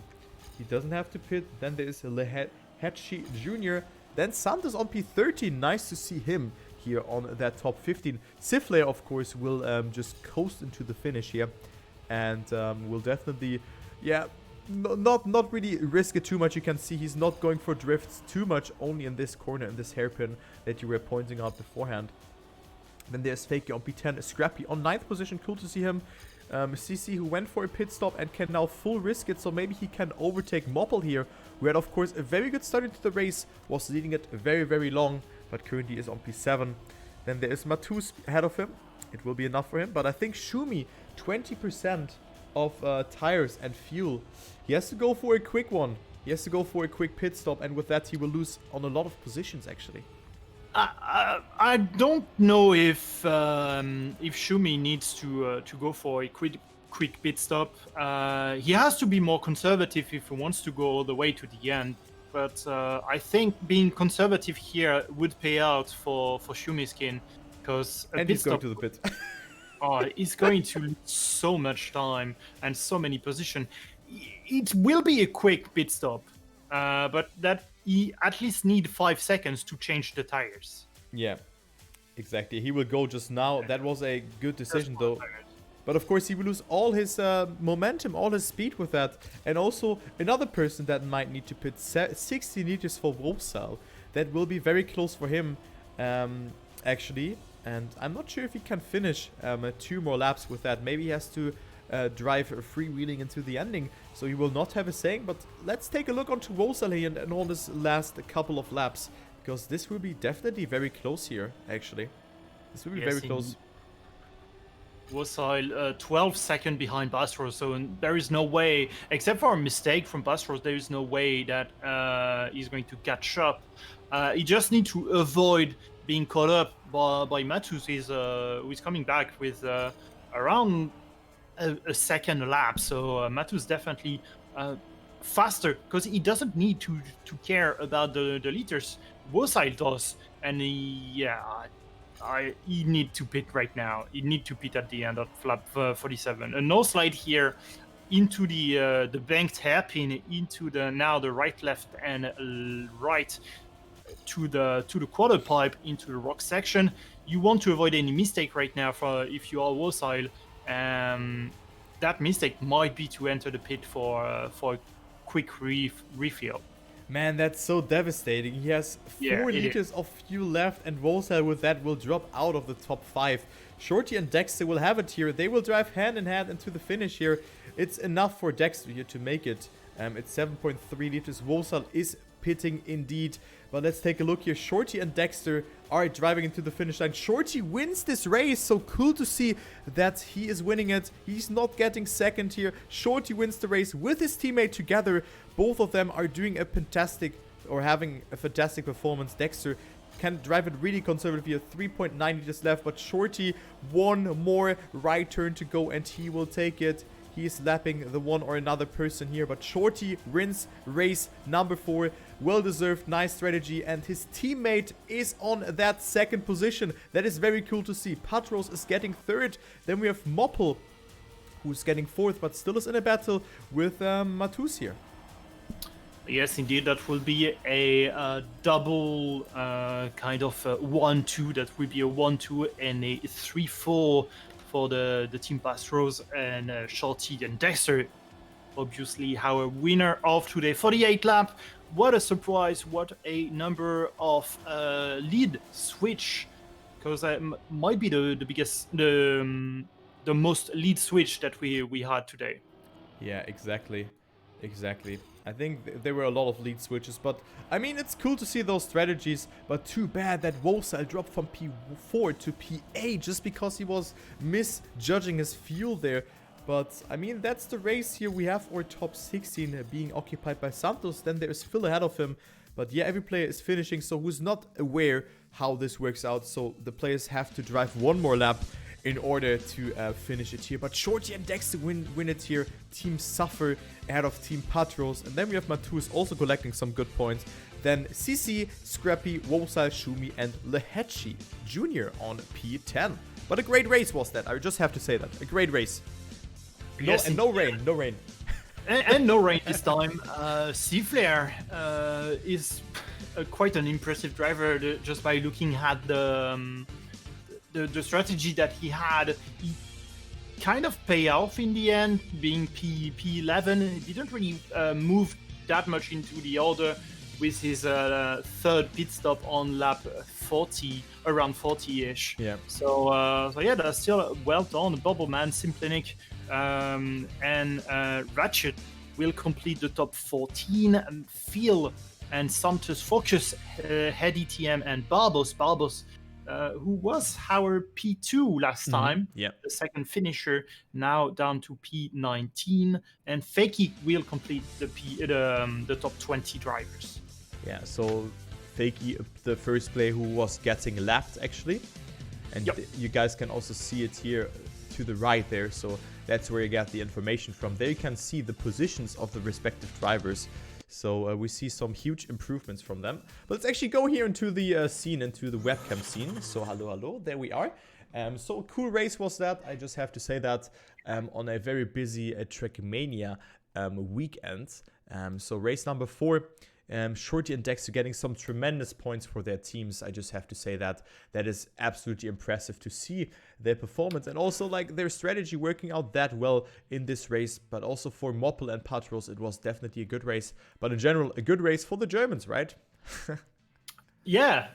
He doesn't have to pit. Then there is Lehetchi Jr., then Santos on P13, nice to see him here on that top 15. Seaflare, of course, will just coast into the finish here. And will definitely, yeah, not really risk it too much. You can see he's not going for drifts too much, only in this corner, in this hairpin that you were pointing out beforehand. Then there's Fakey on P10, Scrappy on 9th position, cool to see him. CC, who went for a pit stop and can now full risk it, so maybe he can overtake Moppel here, who had, of course, a very good start into the race, was leading it very, very long, but currently is on P7. Then there is Matus ahead of him. It will be enough for him, but I think Shumi, 20% of tires and fuel. He has to go for a quick one. He has to go for a quick pit stop, and with that, he will lose on a lot of positions, actually. I don't know if Shumi needs to go for a quick pit stop. He has to be more conservative if he wants to go all the way to the end. But I think being conservative here would pay out for Shumi's skin, because and he's going to the pit. He's going to lose so much time and so many positions. It will be a quick pit stop, but that he at least need 5 seconds to change the tires. Yeah, exactly. He will go just now. That was a good decision, though. But of course, he will lose all his momentum, all his speed with that. And also, another person that might need to pit 60 liters for Wolfsal. That will be very close for him, actually. And I'm not sure if he can finish 2 more laps with that. Maybe he has to drive freewheeling into the ending, so he will not have a saying. But let's take a look onto Wolfsal here and on this last couple of laps, because this will be definitely very close here, actually. This will be very close. Wolfsal 12 seconds behind Bastros, so there is no way, except for a mistake from Bastros, there is no way that he's going to catch up. He just needs to avoid being caught up by Matus, who is coming back with around a second lap. So Matus definitely faster, because he doesn't need to care about the liters. Wolfsal does, and he need to pit right now. He need to pit at the end of lap 47. A no slide here into the banked hairpin, into the right, left, and right to the quarter pipe, into the rock section. You want to avoid any mistake right now if you are Wolfsal. That mistake might be to enter the pit for a quick refill. Man, that's so devastating. He has 4 liters of fuel left, and Wolfsal with that will drop out of the top 5. Shorty and Dexter will have it here. They will drive hand in hand into the finish here. It's enough for Dexter here to make it. It's 7.3 liters. Wolfsal is pitting indeed. But let's take a look here. Shorty and Dexter are driving into the finish line. Shorty wins this race. So cool to see that he is winning it. He's not getting second here. Shorty wins the race with his teammate together. Both of them are doing a fantastic, or having a fantastic performance. Dexter can drive it really conservative here. 3.9 liters left, but Shorty, one more right turn to go and he will take it. He is lapping the one or another person here, but Shorty wins race number 4. Well-deserved, nice strategy, and his teammate is on that second position. That is very cool to see. Patros is getting 3rd. Then we have Moppel, who's getting 4th, but still is in a battle with Matus here. Yes, indeed, that will be a double kind of 1-2. That will be a 1-2 and a 3-4 for the Team Bastros, and Shorty and Dexter. Obviously, our winner of today, 48 lap, what a surprise! What a number of lead switch, because that might be the biggest, the most lead switch that we had today. Yeah, exactly. Exactly. I think there were a lot of lead switches, but I mean, it's cool to see those strategies, but too bad that Wosal dropped from P4 to P8 just because he was misjudging his fuel there. But I mean, that's the race here. We have our top 16 being occupied by Santos, then there is Phil ahead of him. But yeah, every player is finishing, so who's not aware how this works out, so the players have to drive one more lap in order to finish it here. But Shorty and Dexter win it here. Team Suffer ahead of Team Patros. And then we have Matus also collecting some good points. Then CC, Scrappy, Wosal, Shumi, and Lehechi Jr. on P10. But a great race was that. I just have to say that. A great race. Yes, and no rain. No rain. and no rain this time. Seaflare is quite an impressive driver just by looking at the strategy that he had. He kind of pay off in the end, being P11. He didn't really move that much into the order with his third pit stop on lap 40, around 40-ish. Yeah. So yeah, that's still well done. Bobbleman, Simplinic, and Ratchet will complete the top 14. And Phil and Santos Focus, Head ETM, and Barbos, who was our P2 last time, Yeah. the second finisher, now down to P19, and Fakey will complete the top 20 drivers. Yeah, so Fakey, the first player who was getting lapped actually, and Yep. you guys can also see it here to the right there, so that's where you get the information from. There you can see the positions of the respective drivers. So we see some huge improvements from them. But let's actually go here into the scene, into the webcam scene. So hello, there we are. So a cool race was that. I just have to say that on a very busy Trackmania weekend. So race number 4. Shorty and Dexter getting some tremendous points for their teams. I just have to say that is absolutely impressive to see their performance and also like their strategy working out that well in this race. But also for Moppel and Patros, it was definitely a good race. But in general, a good race for the Germans, right? Yeah,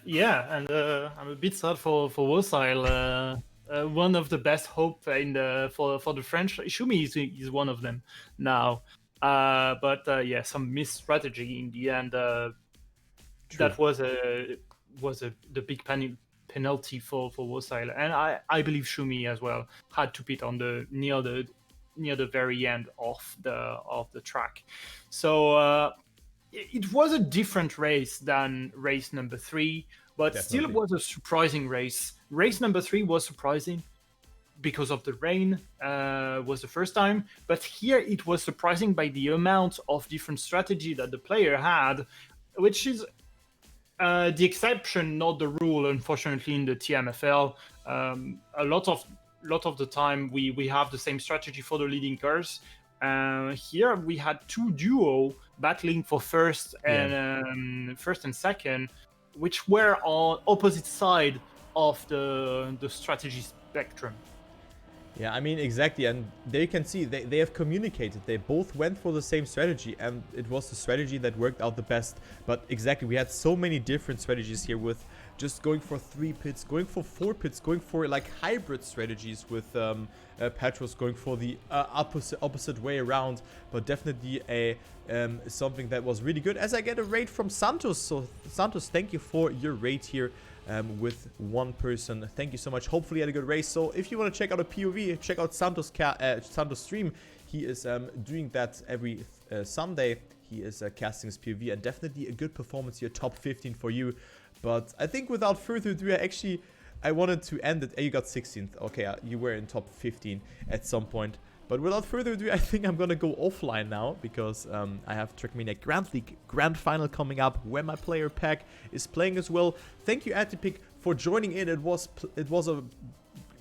and I'm a bit sad for Wosal. One of the best hope for the French. Shumi is one of them now. But yeah, some missed strategy in the end. That was the big penalty for Wosal, and I believe Shumi as well had to pit on the near the very end of the track. So it was a different race than race number 3, but Definitely. still was a surprising race. Race number 3 was surprising because of the rain, was the first time, but here it was surprising by the amount of different strategy that the player had, which is the exception, not the rule, unfortunately, in the TMFL. A lot of the time we have the same strategy for the leading cars. Here we had 2 duo battling for first and second, which were on opposite side of the strategy spectrum. Yeah, I mean, exactly, and there you can see they have communicated. They both went for the same strategy, and it was the strategy that worked out the best. But exactly, we had so many different strategies here with just going for 3 pits, going for 4 pits, going for like hybrid strategies with Petros going for the opposite way around. But definitely something that was really good. As I get a raid from Santos, so Santos, thank you for your raid here. With 1 person. Thank you so much. Hopefully you had a good race. So if you want to check out a POV, check out Santos stream. He is doing that every Sunday. He is casting his POV, and definitely a good performance here, top 15 for you. But I think without further ado, I wanted to end it. You got 16th. Okay, you were in top 15 at some point. But without further ado, I think I'm going to go offline now because I have Trackmania Grand League Grand Final coming up where my player pack is playing as well. Thank you, Atypick, for joining in. It was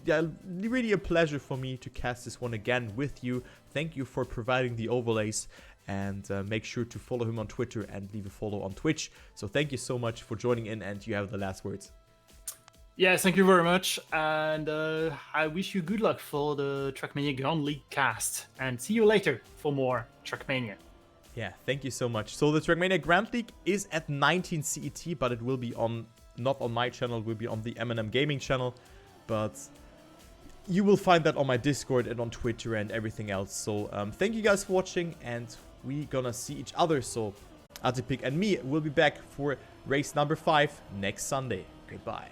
really a pleasure for me to cast this one again with you. Thank you for providing the overlays, and make sure to follow him on Twitter and leave a follow on Twitch. So thank you so much for joining in, and you have the last words. Yes, thank you very much, and I wish you good luck for the Trackmania Grand League cast, and see you later for more Trackmania. Yeah, thank you so much. So the Trackmania Grand League is at 19 CET, but it will be on, not on my channel, it will be on the M&M Gaming channel. But you will find that on my Discord and on Twitter and everything else. So thank you guys for watching, and we gonna see each other. So Atypick and me will be back for race number 5 next Sunday. Goodbye.